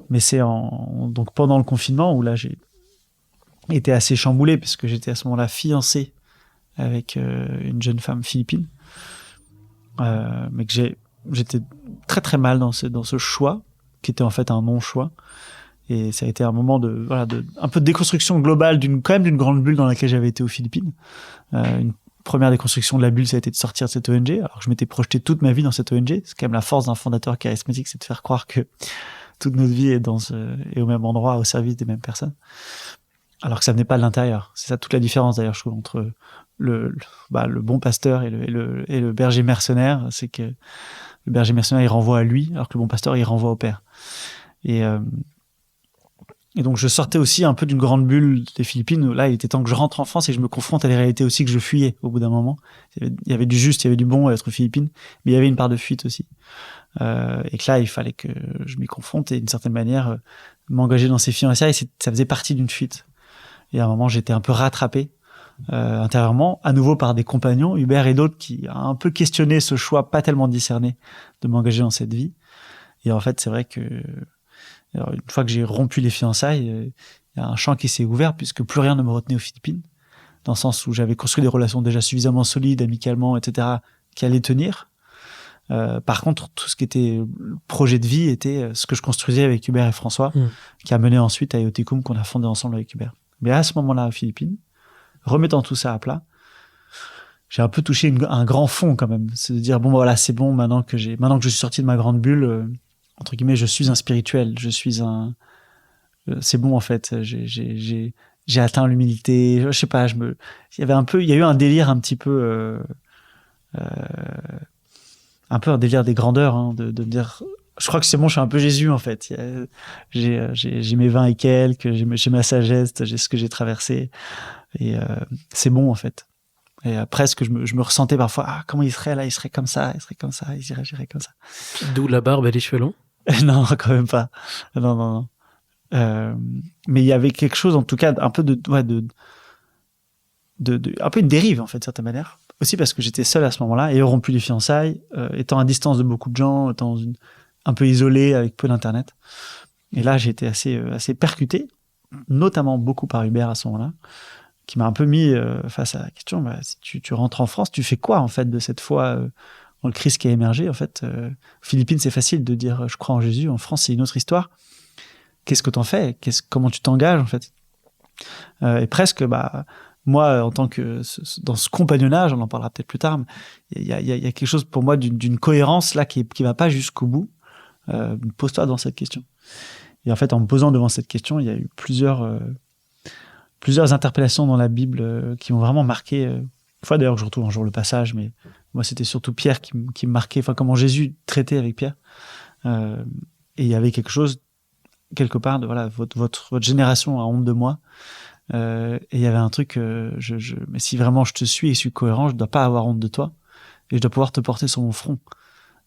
Mais c'est donc pendant le confinement où là j'ai été assez chamboulé parce que j'étais à ce moment-là fiancé avec une jeune femme philippine, mais que j'étais très très mal dans ce choix qui était en fait un non-choix. Et ça a été un moment un peu de déconstruction globale quand même d'une grande bulle dans laquelle j'avais été aux Philippines. Une première déconstruction de la bulle, ça a été de sortir de cette ONG. Alors que je m'étais projeté toute ma vie dans cette ONG. C'est quand même la force d'un fondateur charismatique, c'est de faire croire que toute notre vie est au même endroit, au service des mêmes personnes. Alors que ça venait pas de l'intérieur. C'est ça toute la différence d'ailleurs, je trouve, entre le bon pasteur et le berger mercenaire. C'est que le berger mercenaire, il renvoie à lui, alors que le bon pasteur, il renvoie au Père. Et donc, je sortais aussi un peu d'une grande bulle des Philippines où là, il était temps que je rentre en France et que je me confronte à des réalités aussi que je fuyais au bout d'un moment. Il y avait du juste, il y avait du bon à être aux Philippines, mais il y avait une part de fuite aussi. Et que là, il fallait que je m'y confronte et d'une certaine manière, m'engager dans ces fiançailles, ça faisait partie d'une fuite. Et à un moment, j'étais un peu rattrapé intérieurement, à nouveau par des compagnons, Hubert et d'autres, qui ont un peu questionné ce choix pas tellement discerné de m'engager dans cette vie. Et en fait, c'est vrai que alors, une fois que j'ai rompu les fiançailles, il y a un champ qui s'est ouvert puisque plus rien ne me retenait aux Philippines, dans le sens où j'avais construit des relations déjà suffisamment solides, amicalement, etc., qui allaient tenir. Par contre, tout ce qui était projet de vie était ce que je construisais avec Hubert et François, qui a mené ensuite à Eoticum, qu'on a fondé ensemble avec Hubert. Mais à ce moment-là, aux Philippines, remettant tout ça à plat, j'ai un peu touché un grand fond quand même. C'est de dire, bon, voilà, c'est bon, maintenant que je suis sorti de ma grande bulle, entre guillemets, je suis un spirituel, c'est bon en fait, j'ai atteint l'humilité, je sais pas, il y a eu un délire un petit peu, un peu un délire des grandeurs, hein, de me dire, je crois que c'est bon, je suis un peu Jésus en fait. J'ai mes 20 et quelques, j'ai ma sagesse, j'ai ce que j'ai traversé, et c'est bon en fait. Et presque, je me ressentais parfois, comment il serait là, il serait comme ça, il irait comme ça. D'où la barbe et les cheveux longs? Non, quand même pas. Non. Mais il y avait quelque chose, en tout cas, un peu un peu une dérive, en fait, de certaine manière. Aussi parce que j'étais seul à ce moment-là, ayant rompu les fiançailles, étant à distance de beaucoup de gens, étant un peu isolé, avec peu d'internet. Et là, j'ai été assez percuté, notamment beaucoup par Hubert à ce moment-là, qui m'a un peu mis face à la question, si tu rentres en France, tu fais quoi, en fait, de cette foi dans le Christ qui a émergé, en fait. Aux Philippines, c'est facile de dire je crois en Jésus. En France, c'est une autre histoire. Qu'est-ce que t'en fais? Comment tu t'engages, en fait? Et presque, moi, en tant que dans ce compagnonnage, on en parlera peut-être plus tard, mais il y a quelque chose pour moi d'une cohérence là qui va pas jusqu'au bout. Pose-toi devant cette question. Et en fait, en me posant devant cette question, il y a eu plusieurs interpellations dans la Bible qui m'ont vraiment marqué. Une fois d'ailleurs que je retrouve un jour le passage, mais moi c'était surtout Pierre qui me marquait, enfin comment Jésus traitait avec Pierre. Et il y avait quelque chose quelque part de voilà, votre génération a honte de moi. Et il y avait un truc, mais si vraiment je te suis et je suis cohérent, je dois pas avoir honte de toi et je dois pouvoir te porter sur mon front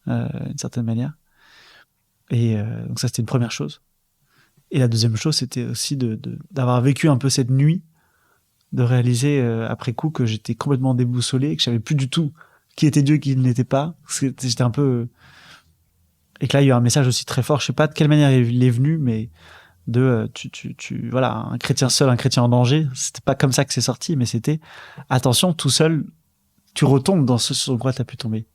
d'une certaine manière. Et donc ça c'était une première chose. Et la deuxième chose, c'était aussi d'avoir vécu un peu cette nuit, de réaliser après coup que j'étais complètement déboussolé, que je savais plus du tout qui était Dieu, qui ne l'était pas. J'étais un peu... Et que là, il y a eu un message aussi très fort, je sais pas de quelle manière il est venu, mais voilà, un chrétien seul, un chrétien en danger. C'était pas comme ça que c'est sorti, mais c'était, attention, tout seul, tu retombes dans ce sur quoi t'as pu tomber.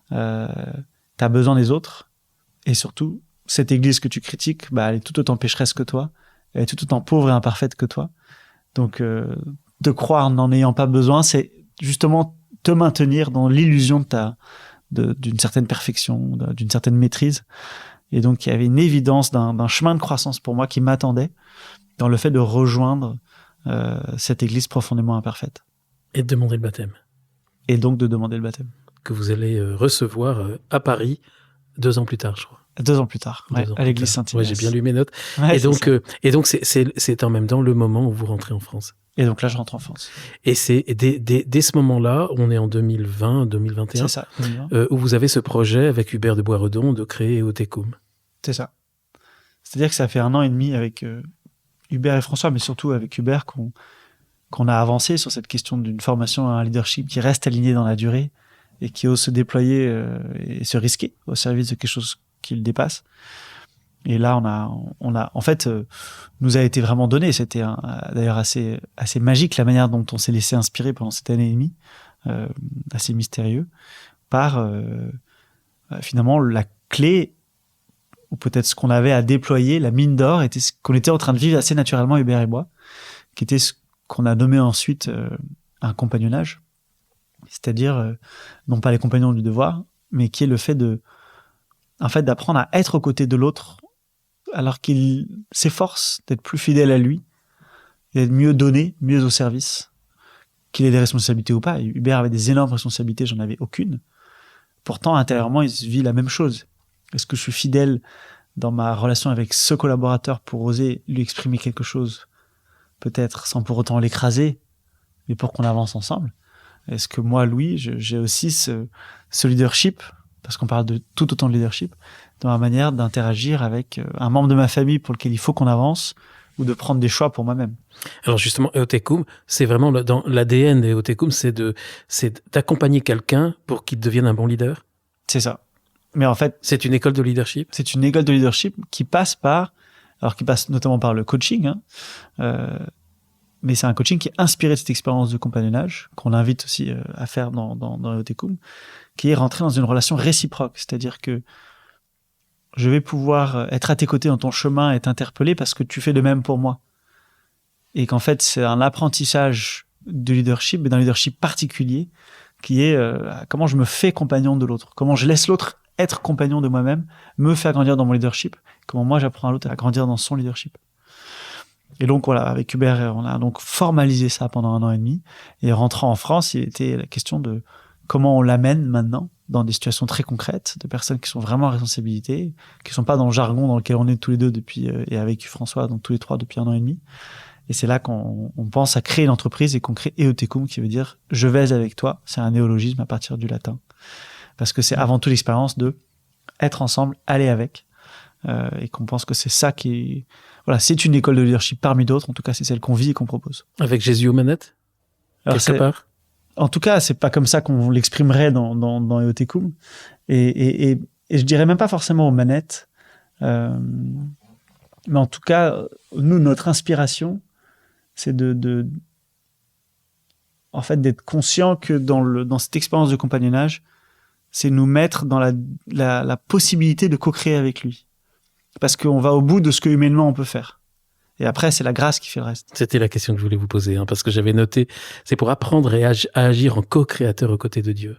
T'as besoin des autres, et surtout, cette église que tu critiques, elle est tout autant pécheresse que toi, elle est tout autant pauvre et imparfaite que toi. Donc, de croire n'en ayant pas besoin, c'est justement te maintenir dans l'illusion d'une certaine perfection, d'une certaine maîtrise. Et donc, il y avait une évidence d'un chemin de croissance pour moi qui m'attendait dans le fait de rejoindre cette église profondément imparfaite. Et de demander le baptême. Et donc de demander le baptême. Que vous allez recevoir à Paris 2 ans plus tard, je crois. 2 ans plus tard, à l'église Saint-Ignace. Ouais, j'ai bien lu mes notes. Ouais, et donc c'est en même temps le moment où vous rentrez en France. Et donc là, je rentre en France. Et c'est dès ce moment-là, on est en 2020, 2021, c'est ça, où vous avez ce projet avec Hubert de Boisredon de créer Eoticum. C'est ça. C'est-à-dire que ça fait 1 an et demi avec Hubert et François, mais surtout avec Hubert, qu'on a avancé sur cette question d'une formation à un leadership qui reste aligné dans la durée et qui ose se déployer et se risquer au service de quelque chose qui le dépasse. Et là, on a en fait, nous a été vraiment donné. C'était d'ailleurs assez magique la manière dont on s'est laissé inspirer pendant cette année et demie, assez mystérieux, par finalement la clé, ou peut-être ce qu'on avait à déployer, la mine d'or, était ce qu'on était en train de vivre assez naturellement, Hubert et moi, qui était ce qu'on a nommé ensuite un compagnonnage, c'est-à-dire non pas les compagnons du devoir, mais qui est le fait d'apprendre à être aux côtés de l'autre alors qu'il s'efforce d'être plus fidèle à lui, et d'être mieux donné, mieux au service, qu'il ait des responsabilités ou pas. Et Hubert avait des énormes responsabilités, j'en avais aucune. Pourtant, intérieurement, il vit la même chose. Est-ce que je suis fidèle dans ma relation avec ce collaborateur pour oser lui exprimer quelque chose, peut-être sans pour autant l'écraser, mais pour qu'on avance ensemble? Est-ce que moi, Louis, j'ai aussi ce leadership, parce qu'on parle de tout autant de leadership, dans ma manière d'interagir avec un membre de ma famille pour lequel il faut qu'on avance, ou de prendre des choix pour moi-même. Alors justement, Eotecum, c'est vraiment dans l'ADN d'Eotecum, c'est d'accompagner quelqu'un pour qu'il devienne un bon leader. C'est ça. Mais en fait, c'est une école de leadership. C'est une école de leadership qui passe notamment par le coaching, mais c'est un coaching qui est inspiré de cette expérience de compagnonnage, qu'on invite aussi à faire dans Eotecum, qui est rentré dans une relation réciproque, c'est-à-dire que je vais pouvoir être à tes côtés dans ton chemin et t'interpeller parce que tu fais de même pour moi. Et qu'en fait, c'est un apprentissage de leadership, mais d'un leadership particulier, qui est comment je me fais compagnon de l'autre, comment je laisse l'autre être compagnon de moi-même, me faire grandir dans mon leadership, comment moi j'apprends à l'autre à grandir dans son leadership. Et donc voilà, avec Hubert, on a donc formalisé ça pendant 1 an et demi, et rentrant en France, il était la question de comment on l'amène maintenant dans des situations très concrètes, de personnes qui sont vraiment à responsabilité, qui sont pas dans le jargon dans lequel on est tous les deux depuis, et avec François, donc tous les 3 depuis 1 an et demi. Et c'est là qu'on pense à créer une entreprise et qu'on crée Eotecum, qui veut dire « je vais avec toi ». C'est un néologisme à partir du latin. Parce que c'est avant tout l'expérience de être ensemble, aller avec. Et qu'on pense que c'est ça qui... Voilà, c'est une école de leadership parmi d'autres. En tout cas, c'est celle qu'on vit et qu'on propose. Avec Jésus aux manettes, quelque part. En tout cas, c'est pas comme ça qu'on l'exprimerait dans Eotecum. Et je dirais même pas forcément aux manettes. Mais en tout cas, nous, notre inspiration, c'est en fait, d'être conscient que dans cette expérience de compagnonnage, c'est nous mettre dans la possibilité de co-créer avec lui. Parce qu'on va au bout de ce que humainement on peut faire. Et après, c'est la grâce qui fait le reste. C'était la question que je voulais vous poser, parce que j'avais noté, c'est pour apprendre à agir en co-créateur aux côtés de Dieu.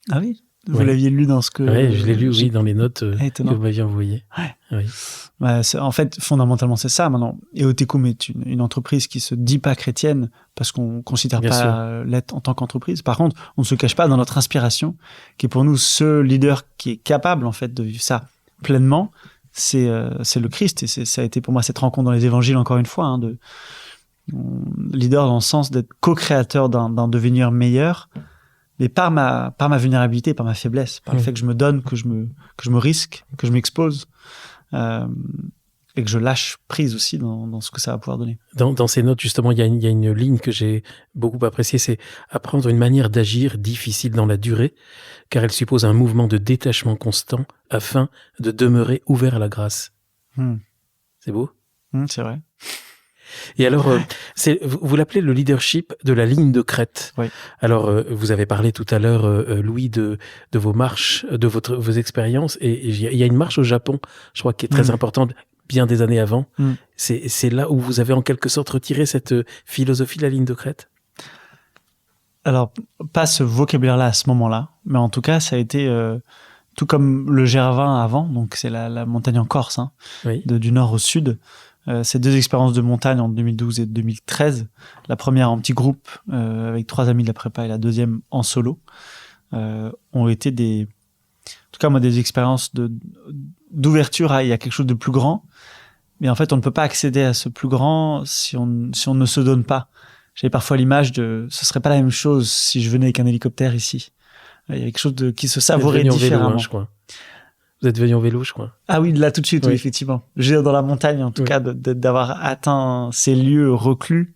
Ah oui? Vous l'aviez lu dans ce que... Oui, je l'ai lu, oui, dans les notes que vous m'aviez envoyées. Ouais. Oui. Bah, en fait, fondamentalement, c'est ça maintenant. Eotecum est une entreprise qui se dit pas chrétienne parce qu'on considère Bien pas l'être en tant qu'entreprise. Par contre, on ne se cache pas dans notre inspiration, qui est pour nous ce leader qui est capable, en fait, de vivre ça pleinement. C'est le Christ. Et ça a été pour moi cette rencontre dans les évangiles, encore une fois, leader dans le sens d'être co-créateur d'un devenir meilleur, mais par ma vulnérabilité, par ma faiblesse, par le fait que je me donne, que je me risque, que je m'expose, et que je lâche prise aussi dans ce que ça va pouvoir donner. Dans ces notes, justement, il y a une ligne que j'ai beaucoup appréciée, c'est apprendre une manière d'agir difficile dans la durée, car elle suppose un mouvement de détachement constant afin de demeurer ouvert à la grâce. C'est beau? C'est vrai. Et alors, vous l'appelez le leadership de la ligne de crête. Oui. Alors, vous avez parlé tout à l'heure, Louis, de vos marches, de vos expériences, et il y a une marche au Japon, je crois, qui est très importante, bien des années avant. C'est là où vous avez en quelque sorte retiré cette philosophie de la ligne de crête? Alors, pas ce vocabulaire-là à ce moment-là, mais en tout cas, ça a été tout comme le Gervin avant, donc c'est la montagne en Corse, oui. Du nord au sud. Ces 2 expériences de montagne en 2012 et 2013, la première en petit groupe avec 3 amis de la prépa et la deuxième en solo, ont été en tout cas moi, des expériences d'ouverture à il y a quelque chose de plus grand, mais en fait on ne peut pas accéder à ce plus grand si on ne se donne pas. J'avais parfois l'image ce serait pas la même chose si je venais avec un hélicoptère ici. Il y a quelque chose qui se savourait différemment. Vélo, je crois. Vous êtes venu en vélo, je crois. Ah oui, là tout de suite, oui, effectivement. Je veux dire, dans la montagne, en tout cas, d'avoir atteint ces lieux reclus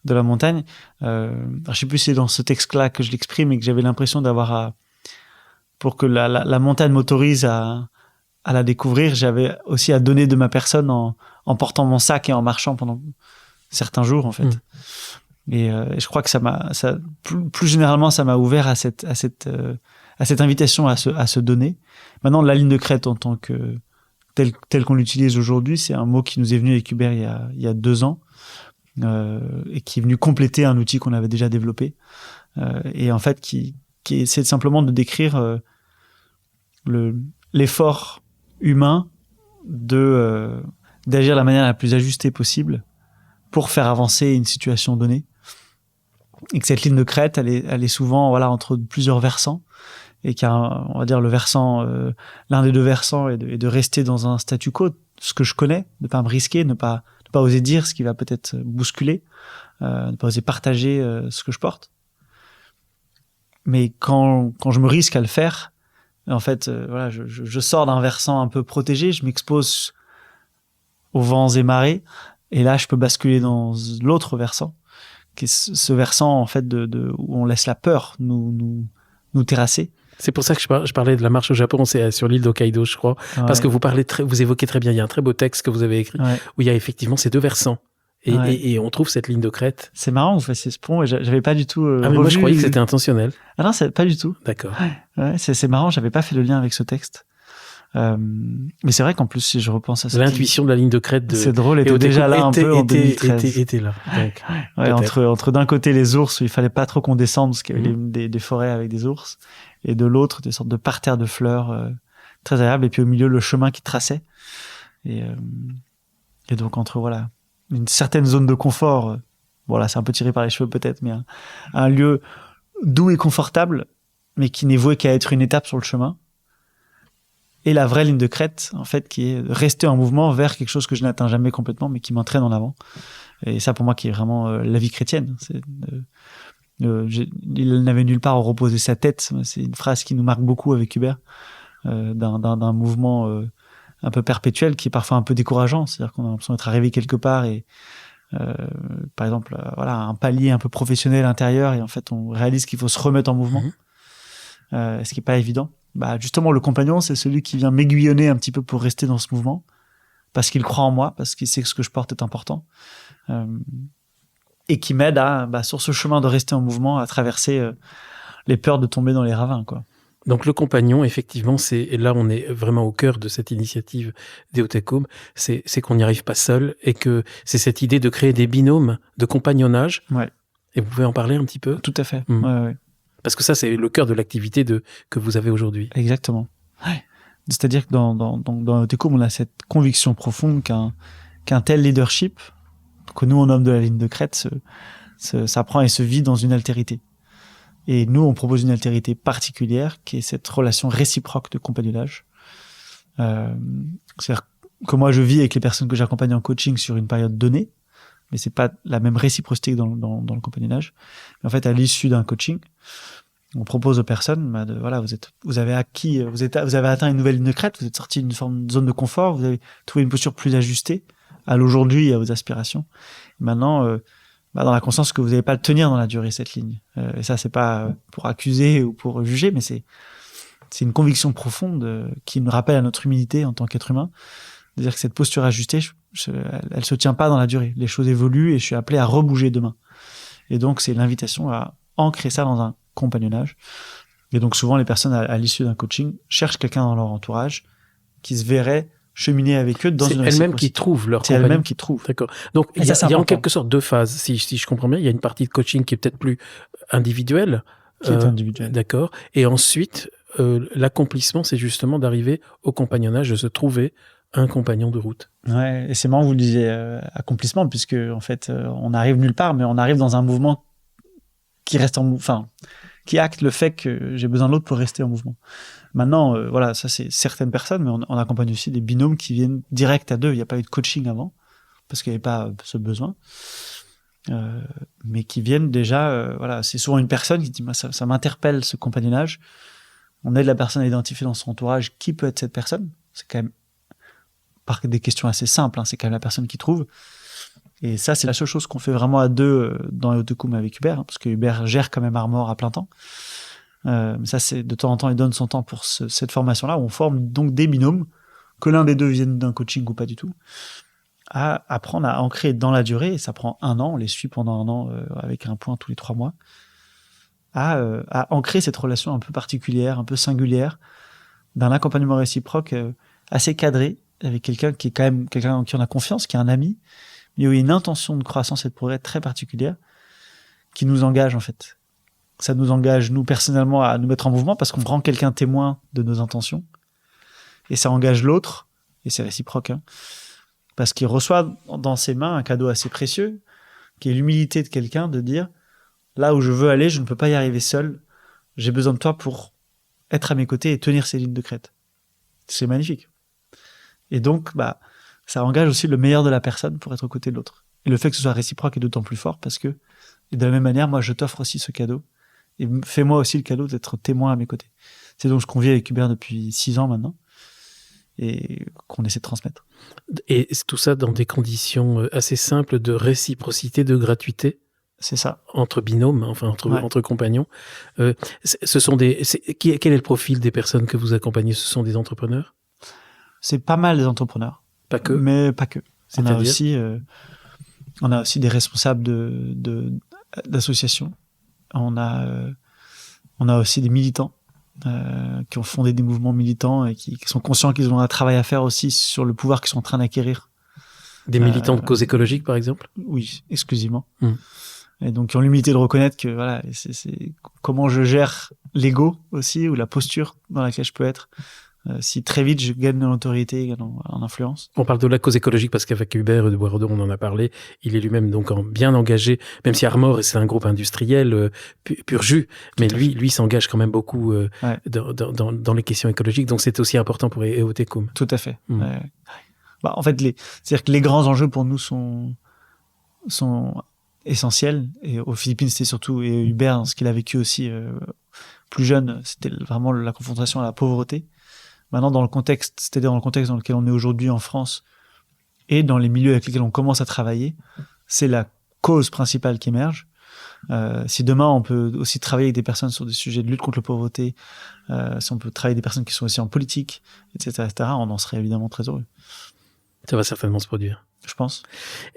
de la montagne. Je sais plus si c'est dans ce texte-là que je l'exprime et que j'avais l'impression d'avoir pour que la montagne m'autorise à la découvrir, j'avais aussi à donner de ma personne en portant mon sac et en marchant pendant certains jours, en fait. Et je crois que plus généralement, ça m'a ouvert à cette invitation à se donner. Maintenant, la ligne de crête en tant que telle qu'on l'utilise aujourd'hui, c'est un mot qui nous est venu avec Hubert il y a 2 ans, et qui est venu compléter un outil qu'on avait déjà développé, et en fait qui essaie simplement de décrire l'effort humain d'agir de la manière la plus ajustée possible pour faire avancer une situation donnée, et que cette ligne de crête elle est souvent entre plusieurs versants, et on va dire le versant, l'un des 2 versants est de rester dans un statu quo, ce que je connais, de pas me risquer, ne pas oser dire ce qui va peut-être bousculer, ne pas oser partager ce que je porte. Mais quand je me risque à le faire, en fait, je sors d'un versant un peu protégé, je m'expose aux vents et marées, et là, je peux basculer dans l'autre versant, qui est ce versant en fait où on laisse la peur nous terrasser. C'est pour ça que je parlais de la marche au Japon, c'est sur l'île d'Hokkaido, je crois, parce que vous évoquez très bien. Il y a un très beau texte que vous avez écrit où il y a effectivement ces 2 versants. Et on trouve cette ligne de crête. C'est marrant, vous fassiez ce pont, et j'avais pas du tout mais moi je croyais que c'était intentionnel. Ah non, c'est pas du tout. D'accord. Ouais, c'est marrant, j'avais pas fait le lien avec ce texte. Mais c'est vrai qu'en plus, si je repense à ça, l'intuition de la ligne de crête c'est drôle, était déjà là un peu en 2013. Était là. Donc, entre d'un côté les ours où il fallait pas trop qu'on descende parce qu'il y avait des forêts avec des ours, et de l'autre des sortes de parterres de fleurs très agréables, et puis au milieu le chemin qui traçait, et donc entre une certaine zone de confort, c'est un peu tiré par les cheveux peut-être, mais un lieu doux et confortable, mais qui n'est voué qu'à être une étape sur le chemin, et la vraie ligne de crête, en fait, qui est rester en mouvement vers quelque chose que je n'atteins jamais complètement, mais qui m'entraîne en avant. Et ça, pour moi, qui est vraiment la vie chrétienne. Il n'avait nulle part où reposer sa tête. C'est une phrase qui nous marque beaucoup avec Hubert, d'un mouvement un peu perpétuel, qui est parfois un peu décourageant. C'est-à-dire qu'on a l'impression d'être arrivé quelque part, et par exemple, un palier un peu professionnel intérieur, et en fait, on réalise qu'il faut se remettre en mouvement, ce qui n'est pas évident. Justement, le compagnon, c'est celui qui vient m'aiguillonner un petit peu pour rester dans ce mouvement, parce qu'il croit en moi, parce qu'il sait que ce que je porte est important, et qui m'aide sur ce chemin de rester en mouvement, à traverser les peurs de tomber dans les ravins, quoi. Donc le compagnon, effectivement, et là on est vraiment au cœur de cette initiative d'Eotecum, c'est qu'on n'y arrive pas seul, et que c'est cette idée de créer des binômes de compagnonnage. Ouais. Et vous pouvez en parler un petit peu ? Tout à fait. Ouais. Parce que ça, c'est le cœur de l'activité que vous avez aujourd'hui. Exactement. Ouais. C'est-à-dire que dans Eotecum, on a cette conviction profonde qu'un tel leadership, que nous on nomme de la ligne de crête, s'apprend et se vit dans une altérité. Et nous, on propose une altérité particulière, qui est cette relation réciproque de compagnonnage. C'est-à-dire que moi, je vis avec les personnes que j'accompagne en coaching sur une période donnée, mais c'est pas la même réciprocité que dans le compagnonnage. Mais en fait, à l'issue d'un coaching, on propose aux personnes, vous avez atteint une nouvelle ligne de crête, vous êtes sorti d'une forme de zone de confort, vous avez trouvé une posture plus ajustée à l'aujourd'hui et à vos aspirations. Et maintenant, dans la conscience que vous n'allez pas le tenir dans la durée, cette ligne. Et ça, c'est pas pour accuser ou pour juger, mais c'est une conviction profonde qui nous rappelle à notre humilité en tant qu'être humain. C'est-à-dire que cette posture ajustée, elle se tient pas dans la durée. Les choses évoluent et je suis appelé à rebouger demain. Et donc, c'est l'invitation à ancrer ça dans un compagnonnage. Et donc, souvent, les personnes, à l'issue d'un coaching, cherchent quelqu'un dans leur entourage qui se verrait cheminer avec eux dans une réciprocité. C'est elles-mêmes qui trouvent leur compagnon. C'est elles-mêmes qui trouvent. D'accord. Donc, il y a en quelque sorte 2 phases, si je comprends bien. Il y a une partie de coaching qui est peut-être plus individuelle. Qui est individuelle. D'accord. Et ensuite, l'accomplissement, c'est justement d'arriver au compagnonnage, de se trouver un compagnon de route. Ouais, et c'est marrant que vous le disiez, accomplissement, puisque en fait, on arrive nulle part, mais on arrive dans un mouvement qui reste qui acte le fait que j'ai besoin de l'autre pour rester en mouvement. Maintenant, ça c'est certaines personnes, mais on accompagne aussi des binômes qui viennent direct à 2. Il n'y a pas eu de coaching avant, parce qu'il n'y avait pas ce besoin. Mais qui viennent déjà, c'est souvent une personne qui dit, ça m'interpelle ce compagnonnage, On aide la personne à identifier dans son entourage qui peut être cette personne. C'est quand même par des questions assez simples, hein, c'est quand même la personne qui trouve. Et ça, c'est la seule chose qu'on fait vraiment à deux dans Eotekum avec Hubert, hein, parce que Hubert gère quand même Armor à plein temps. Mais ça, c'est de temps en temps, il donne son temps pour cette formation-là, où on forme donc des binômes, que l'un des deux vienne d'un coaching ou pas du tout, à apprendre à ancrer dans la durée, et ça prend 1 an, on les suit pendant 1 an avec un point tous les 3 mois, à ancrer cette relation un peu particulière, un peu singulière, d'un accompagnement réciproque assez cadré, avec quelqu'un qui est quand même quelqu'un en qui on a confiance, qui est un ami, mais où il y a une intention de croissance et de progrès très particulière, qui nous engage en fait. Ça nous engage, nous, personnellement, à nous mettre en mouvement, parce qu'on rend quelqu'un témoin de nos intentions, et ça engage l'autre, et c'est réciproque, hein, parce qu'il reçoit dans ses mains un cadeau assez précieux, qui est l'humilité de quelqu'un de dire, là où je veux aller, je ne peux pas y arriver seul, j'ai besoin de toi pour être à mes côtés et tenir ces lignes de crête. C'est magnifique. Et donc, ça engage aussi le meilleur de la personne pour être aux côtés de l'autre. Et le fait que ce soit réciproque est d'autant plus fort parce que, et de la même manière, moi, je t'offre aussi ce cadeau. Et fais-moi aussi le cadeau d'être témoin à mes côtés. C'est donc ce qu'on vit avec Hubert depuis 6 ans maintenant. Et qu'on essaie de transmettre. Et tout ça dans des conditions assez simples de réciprocité, de gratuité. C'est ça. Entre binômes, enfin entre compagnons. Quel est le profil des personnes que vous accompagnez? Ce sont des entrepreneurs? C'est pas mal des entrepreneurs. Pas que. Mais pas que. On a aussi des responsables d'associations. On a aussi des militants qui ont fondé des mouvements militants et qui sont conscients qu'ils ont un travail à faire aussi sur le pouvoir qu'ils sont en train d'acquérir. Des militants de cause écologique, par exemple? Oui, exclusivement. Et donc, ils ont l'humilité de reconnaître que voilà, c'est comment je gère l'ego aussi, ou la posture dans laquelle je peux être. Si très vite je gagne de l'autorité, en influence. On parle de la cause écologique parce qu'avec Hubert de Boisredon, on en a parlé. Il est lui-même donc bien engagé, même si Armor, c'est un groupe industriel pur jus, mais lui s'engage quand même beaucoup dans les questions écologiques. Donc c'est aussi important pour Eotekum. Tout à fait. En fait, c'est-à-dire que les grands enjeux pour nous sont essentiels. Et aux Philippines, c'était surtout, et Hubert, ce qu'il a vécu aussi plus jeune, c'était vraiment la confrontation à la pauvreté. Maintenant, dans le contexte, c'est-à-dire dans le contexte dans lequel on est aujourd'hui en France et dans les milieux avec lesquels on commence à travailler, c'est la cause principale qui émerge. Si demain, on peut aussi travailler avec des personnes sur des sujets de lutte contre la pauvreté, si on peut travailler avec des personnes qui sont aussi en politique, etc., on en serait évidemment très heureux. Ça va certainement se produire. Je pense.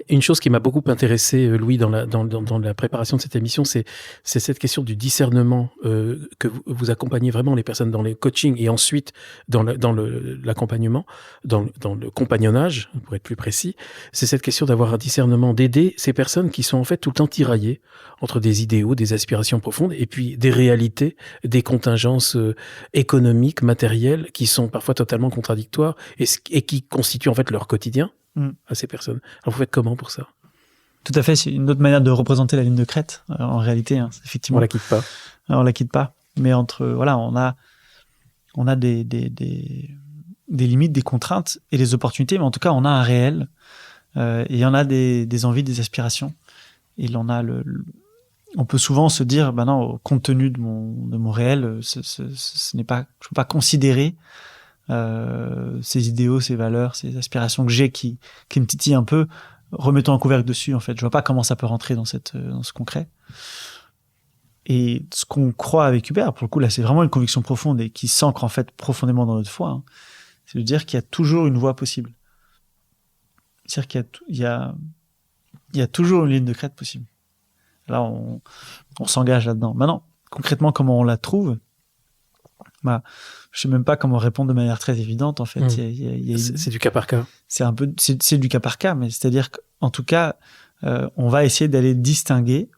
Une chose qui m'a beaucoup intéressé, Louis, dans la préparation de cette émission, c'est cette question du discernement que vous accompagnez vraiment les personnes dans les coachings et ensuite dans l'accompagnement, dans le compagnonnage, pour être plus précis. C'est cette question d'avoir un discernement, d'aider ces personnes qui sont en fait tout le temps tiraillées entre des idéaux, des aspirations profondes et puis des réalités, des contingences économiques, matérielles qui sont parfois totalement contradictoires et qui constituent en fait leur quotidien. À ces personnes. Alors vous faites comment pour ça? Tout à fait, c'est une autre manière de représenter la ligne de crête. En réalité, effectivement. On la quitte pas. On la quitte pas. Mais on a des limites, des contraintes et des opportunités, mais en tout cas, on a un réel. Et il y en a des envies, des aspirations. Et on peut souvent se dire, non, compte tenu de mon réel, ce n'est pas, je peux pas considérer ces idéaux, ces valeurs, ces aspirations que j'ai qui me titillent un peu, remettons un couvercle dessus, en fait. Je vois pas comment ça peut rentrer dans ce concret. Et ce qu'on croit avec Hubert, pour le coup, là, c'est vraiment une conviction profonde et qui s'ancre, en fait, profondément dans notre foi, hein. C'est de dire qu'il y a toujours une voie possible. C'est-à-dire qu'il y a toujours une ligne de crête possible. Là, on s'engage là-dedans. Maintenant, concrètement, comment on la trouve? Je sais même pas comment répondre de manière très évidente, en fait. C'est du cas par cas. C'est du cas par cas, mais c'est-à-dire qu'en tout cas, on va essayer d'aller distinguer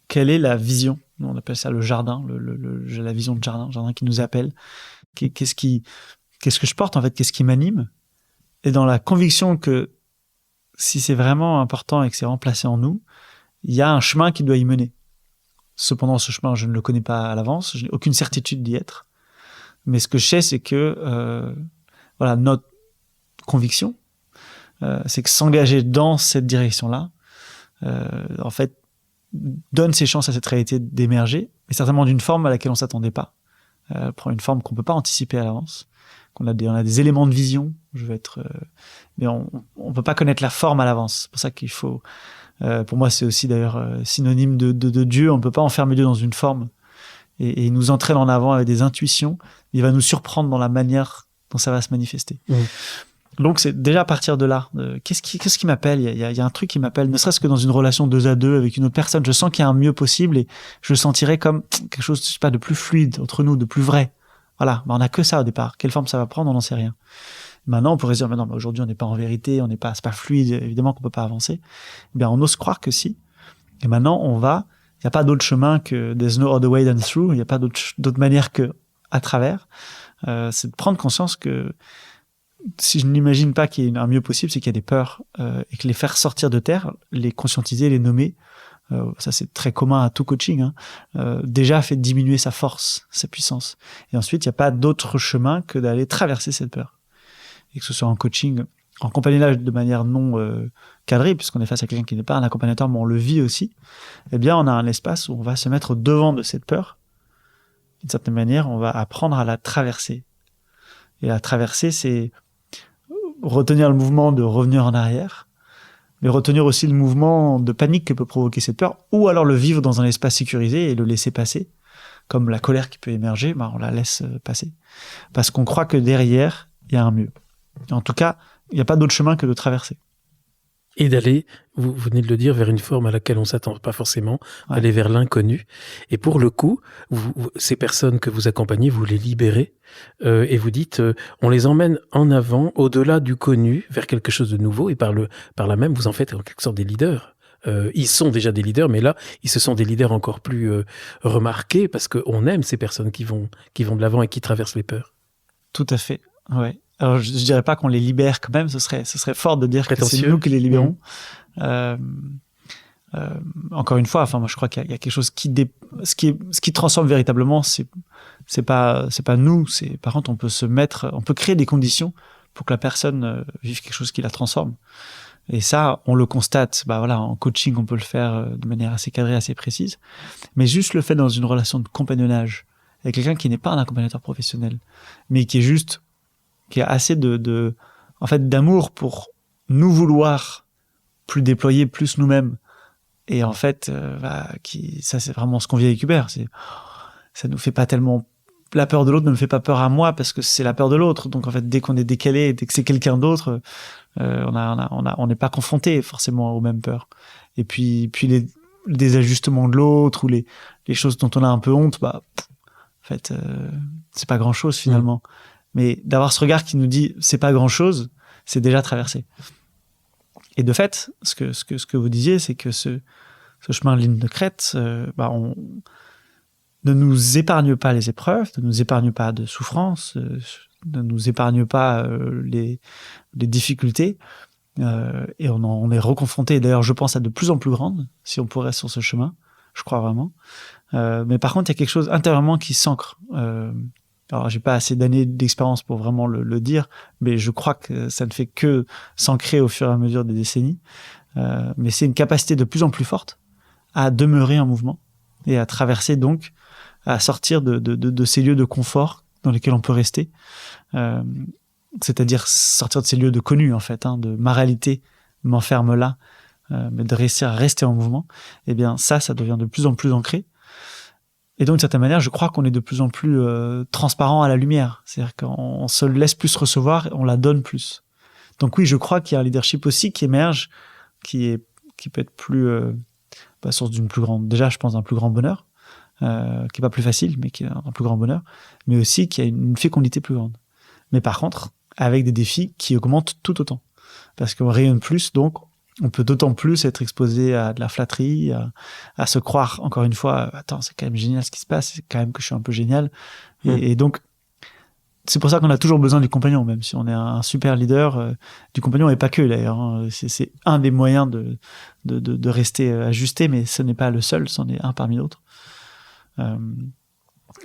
quelle est la vision. On appelle ça le jardin, la vision de jardin qui nous appelle. Qu'est-ce que je porte, en fait? Qu'est-ce qui m'anime? Et dans la conviction que si c'est vraiment important et que c'est vraiment placé en nous, il y a un chemin qui doit y mener. Cependant, ce chemin, je ne le connais pas à l'avance. Je n'ai aucune certitude d'y être. Mais ce que je sais, c'est que notre conviction, c'est que s'engager dans cette direction-là, en fait, donne ses chances à cette réalité d'émerger, mais certainement d'une forme à laquelle on ne s'attendait pas, prend une forme qu'on peut pas anticiper à l'avance, on a des éléments de vision. Mais on peut pas connaître la forme à l'avance. C'est pour ça qu'il faut, pour moi, c'est aussi d'ailleurs synonyme de Dieu. On peut pas enfermer Dieu dans une forme et il nous entraîne en avant avec des intuitions. Il va nous surprendre dans la manière dont ça va se manifester. Donc c'est déjà à partir de là. Qu'est-ce qui m'appelle ? Il y a un truc qui m'appelle, ne serait-ce que dans une relation 2 à 2 avec une autre personne. Je sens qu'il y a un mieux possible et je le sentirais comme quelque chose, je sais pas, de plus fluide entre nous, de plus vrai. Voilà, on n'a que ça au départ. Quelle forme ça va prendre, on n'en sait rien. Maintenant, on pourrait se dire, mais non, mais aujourd'hui, on n'est pas en vérité, c'est pas fluide, évidemment qu'on peut pas avancer. Eh bien, on ose croire que si. Et maintenant, il n'y a pas d'autre chemin que there's no other way than through. Il n'y a pas d'autre manière que à travers. C'est de prendre conscience que si je n'imagine pas qu'il y ait un mieux possible, c'est qu'il y a des peurs et que les faire sortir de terre, les conscientiser, les nommer, ça c'est très commun à tout coaching, déjà fait diminuer sa force, sa puissance. Et ensuite, il n'y a pas d'autre chemin que d'aller traverser cette peur. Et que ce soit en coaching, en compagnonnage de manière non cadrée, puisqu'on est face à quelqu'un qui n'est pas un accompagnateur, mais on le vit aussi, eh bien, on a un espace où on va se mettre devant de cette peur. D'une certaine manière, on va apprendre à la traverser. Et la traverser, c'est retenir le mouvement de revenir en arrière, mais retenir aussi le mouvement de panique que peut provoquer cette peur, ou alors le vivre dans un espace sécurisé et le laisser passer. Comme la colère qui peut émerger, on la laisse passer. Parce qu'on croit que derrière, il y a un mieux. En tout cas, il n'y a pas d'autre chemin que de traverser. Et d'aller, vous venez de le dire, vers une forme à laquelle on ne s'attend pas forcément, aller vers l'inconnu. Et pour le coup, ces personnes que vous accompagnez, vous les libérez et vous dites, on les emmène en avant, au-delà du connu, vers quelque chose de nouveau. Et par là même, vous en faites en quelque sorte des leaders. Ils sont déjà des leaders, mais là, ils se sont des leaders encore plus remarqués parce qu'on aime ces personnes qui vont de l'avant et qui traversent les peurs. Tout à fait, ouais. Alors, je dirais pas qu'on les libère quand même, ce serait fort de dire que c'est nous qui les libérons. Encore une fois, moi, je crois qu'il y a quelque chose ce qui transforme véritablement, c'est pas nous, par contre, on peut créer des conditions pour que la personne vive quelque chose qui la transforme. Et ça, on le constate, en coaching, on peut le faire de manière assez cadrée, assez précise. Mais juste le fait dans une relation de compagnonnage avec quelqu'un qui n'est pas un accompagnateur professionnel, mais qui a assez d'amour pour nous vouloir plus déployer, plus nous-mêmes. Et en fait, ça c'est vraiment ce qu'on vit avec Hubert. Ça nous fait pas tellement, la peur de l'autre ne me fait pas peur à moi parce que c'est la peur de l'autre. Donc en fait, dès qu'on est décalé, dès que c'est quelqu'un d'autre, on n'est pas confronté forcément aux mêmes peurs. Et puis les désajustements de l'autre ou les choses dont on a un peu honte, en fait, c'est pas grand chose finalement. Mais d'avoir ce regard qui nous dit c'est pas grand chose, c'est déjà traversé. Et de fait, ce que vous disiez, c'est que ce chemin de ligne de crête, on ne nous épargne pas les épreuves, ne nous épargne pas de souffrances, ne nous épargne pas les difficultés, et on est reconfronté. D'ailleurs, je pense à de plus en plus grandes, si on pourrait sur ce chemin, je crois vraiment. Mais par contre, il y a quelque chose intérieurement qui s'ancre. Alors, j'ai pas assez d'années d'expérience pour vraiment le dire, mais je crois que ça ne fait que s'ancrer au fur et à mesure des décennies. Mais c'est une capacité de plus en plus forte à demeurer en mouvement et à traverser donc, à sortir de ces lieux de confort dans lesquels on peut rester. C'est-à-dire sortir de ces lieux de connus, en fait, de ma réalité m'enferme là, mais de réussir à rester en mouvement. Eh bien, ça devient de plus en plus ancré. Et donc, d'une certaine manière, je crois qu'on est de plus en plus transparent à la lumière. C'est-à-dire qu'on se laisse plus recevoir, on la donne plus. Donc oui, je crois qu'il y a un leadership aussi qui émerge, qui peut être plus source d'une plus grande, déjà je pense d'un plus grand bonheur, qui est pas plus facile, mais qui est un plus grand bonheur, mais aussi qui a une fécondité plus grande. Mais par contre, avec des défis qui augmentent tout autant. Parce qu'on rayonne plus, donc on peut d'autant plus être exposé à de la flatterie, à se croire, encore une fois, attends, c'est quand même génial ce qui se passe, c'est quand même que je suis un peu génial. Et donc, c'est pour ça qu'on a toujours besoin du compagnon, même si on est un super leader, du compagnon, et pas que d'ailleurs. C'est un des moyens de rester ajusté, mais ce n'est pas le seul, c'en est un parmi d'autres.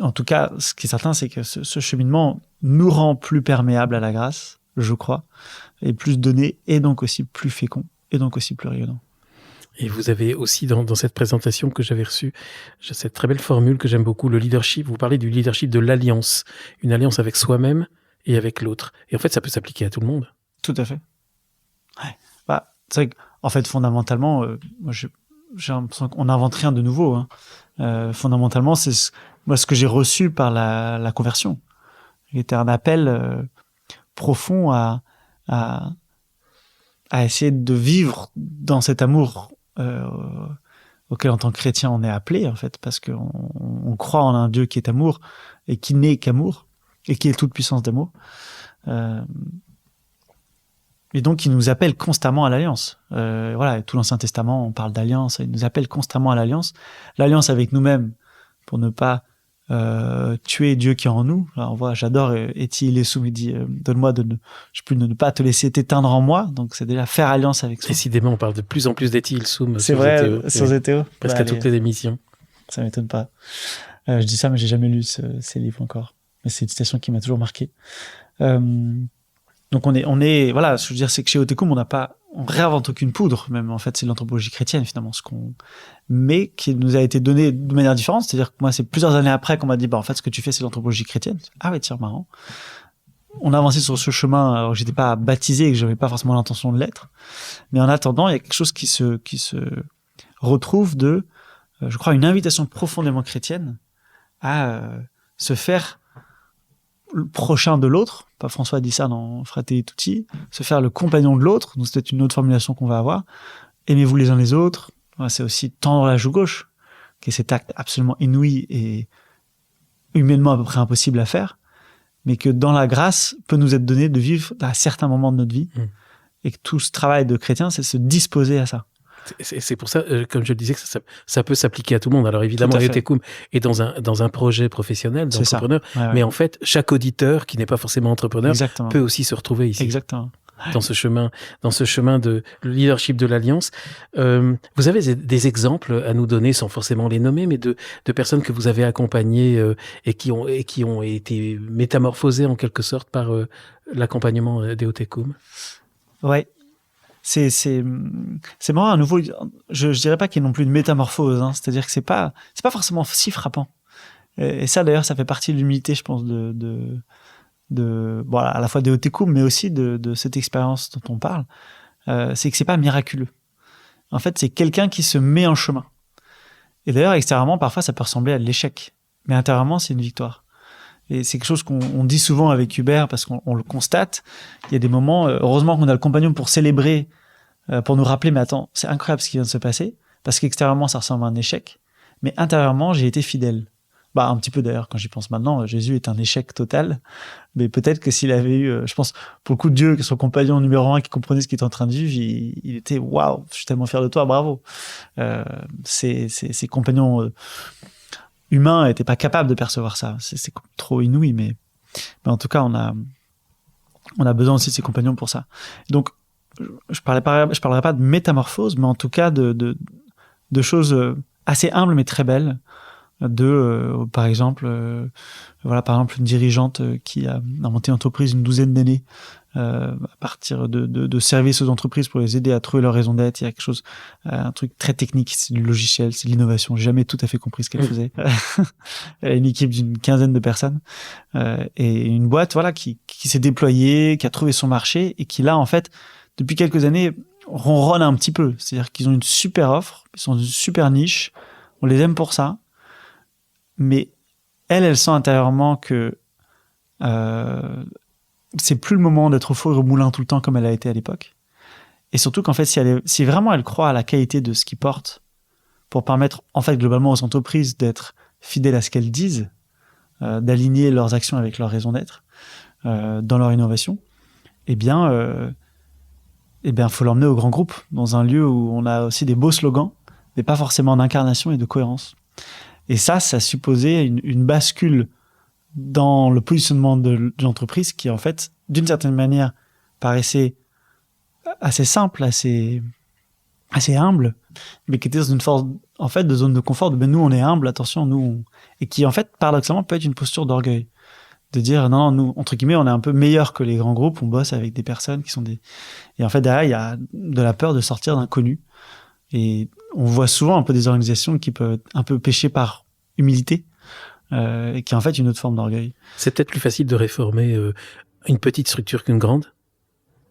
En tout cas, ce qui est certain, c'est que ce cheminement nous rend plus perméables à la grâce, je crois, et plus donné, et donc aussi plus fécond, et donc aussi plus rayonnant. Et vous avez aussi dans cette présentation que j'avais reçue, cette très belle formule que j'aime beaucoup, le leadership. Vous parlez du leadership de l'alliance, une alliance avec soi-même et avec l'autre. Et en fait, ça peut s'appliquer à tout le monde. Tout à fait. Ouais. Bah, c'est vrai qu'en fait, fondamentalement, moi, j'ai l'impression qu'on n'invente rien de nouveau. Hein. Fondamentalement, c'est ce que j'ai reçu par la conversion. C'était un appel profond à essayer de vivre dans cet amour auquel en tant que chrétien on est appelé en fait, parce qu'on croit en un Dieu qui est amour et qui n'est qu'amour et qui est toute puissance d'amour, et donc il nous appelle constamment à l'alliance. Voilà, tout l'Ancien Testament on parle d'alliance, il nous appelle constamment à l'alliance avec nous-mêmes pour ne pas tuer Dieu qui est en nous. Alors, voilà, j'adore Eti Lesum, il dit donne-moi de ne pas te laisser t'éteindre en moi. Donc c'est déjà faire alliance avec soi. Décidément, on parle de plus en plus d'Eti Lesum. C'est vrai, sur Zétéo. Presque à toutes les émissions. Ça m'étonne pas. Je dis ça, mais j'ai jamais lu ces livres encore. Mais c'est une citation qui m'a toujours marqué. Donc on est, voilà, ce que je veux dire, c'est que chez Otekum, on réinvente aucune poudre, même en fait, c'est l'anthropologie chrétienne finalement, mais qui nous a été donné de manière différente. C'est-à-dire que moi, c'est plusieurs années après qu'on m'a dit, en fait, ce que tu fais, c'est l'anthropologie chrétienne. Ah ouais, tiens, marrant. On a avancé sur ce chemin, alors que j'étais pas baptisé et que j'avais pas forcément l'intention de l'être. Mais en attendant, il y a quelque chose qui se retrouve je crois, une invitation profondément chrétienne à se faire le prochain de l'autre. Pas François dit ça dans Fratelli Tutti, se faire le compagnon de l'autre. Donc c'est peut-être une autre formulation qu'on va avoir. Aimez-vous les uns les autres. C'est aussi tendre la joue gauche, qui est cet acte absolument inouï et humainement à peu près impossible à faire, mais que dans la grâce peut nous être donné de vivre à certains moments de notre vie. Et que tout ce travail de chrétien, c'est se disposer à ça. C'est pour ça, comme je le disais, que ça peut s'appliquer à tout le monde. Alors évidemment, Otekum est dans un projet professionnel d'entrepreneur, mais en fait, chaque auditeur qui n'est pas forcément entrepreneur peut aussi se retrouver ici. Exactement. Dans ce chemin de leadership de l'Alliance. Vous avez des exemples à nous donner, sans forcément les nommer, mais de personnes que vous avez accompagnées et qui ont été métamorphosées en quelque sorte par l'accompagnement des Otekum. Ouais. C'est marrant, à nouveau, je dirais pas qu'il y a non plus une métamorphose, hein, c'est-à-dire que c'est pas forcément si frappant. Et ça, d'ailleurs, ça fait partie de l'humilité, je pense, à la fois des Otekum, mais aussi de cette expérience dont on parle. C'est que c'est pas miraculeux. En fait, c'est quelqu'un qui se met en chemin. Et d'ailleurs, extérieurement, parfois, ça peut ressembler à de l'échec. Mais intérieurement, c'est une victoire. Et c'est quelque chose qu'on dit souvent avec Hubert, parce qu'on le constate. Il y a des moments, heureusement qu'on a le compagnon pour célébrer, pour nous rappeler, mais attends, c'est incroyable ce qui vient de se passer, parce qu'extérieurement, ça ressemble à un échec, mais intérieurement, j'ai été fidèle. Un petit peu d'ailleurs, quand j'y pense maintenant, Jésus est un échec total, mais peut-être que s'il avait eu, je pense, pour le coup de Dieu, que son compagnon numéro 1 qui comprenait ce qu'il était en train de vivre, il était, waouh, je suis tellement fier de toi, bravo. Ses compagnons humains n'étaient pas capables de percevoir ça. C'est trop inouï, mais en tout cas, on a besoin aussi de ses compagnons pour ça. Donc, je parlerai pas de métamorphose, mais en tout cas de choses assez humbles mais très belles. Par exemple, une dirigeante qui a monté une entreprise une douzaine d'années à partir de services aux entreprises pour les aider à trouver leur raison d'être. Il y a quelque chose, un truc très technique, c'est du logiciel, c'est de l'innovation. J'ai jamais tout à fait compris ce qu'elle faisait. Elle a une équipe d'une 15aine de personnes et une boîte, qui s'est déployée, qui a trouvé son marché et qui là, en fait, depuis quelques années, ronronne un petit peu. C'est-à-dire qu'ils ont une super offre, ils sont une super niche, on les aime pour ça. Mais elle sent intérieurement que c'est plus le moment d'être au four et au moulin tout le temps comme elle a été à l'époque. Et surtout qu'en fait, si vraiment elle croit à la qualité de ce qu'ils portent pour permettre, en fait, globalement aux entreprises d'être fidèles à ce qu'elles disent, d'aligner leurs actions avec leur raison d'être dans leur innovation, faut l'emmener au grand groupe, dans un lieu où on a aussi des beaux slogans, mais pas forcément d'incarnation et de cohérence. Et ça supposait une bascule dans le positionnement de l'entreprise qui, en fait, d'une certaine manière, paraissait assez simple, assez humble, mais qui était dans une forme, en fait, de zone de confort, nous, on est humble, attention, et qui, en fait, paradoxalement, peut être une posture d'orgueil. De dire, non, nous, entre guillemets, on est un peu meilleur que les grands groupes, on bosse avec des personnes qui sont et en fait, derrière, il y a de la peur de sortir d'inconnu. Et on voit souvent un peu des organisations qui peuvent un peu pécher par humilité, et qui est en fait une autre forme d'orgueil. C'est peut-être plus facile de réformer une petite structure qu'une grande,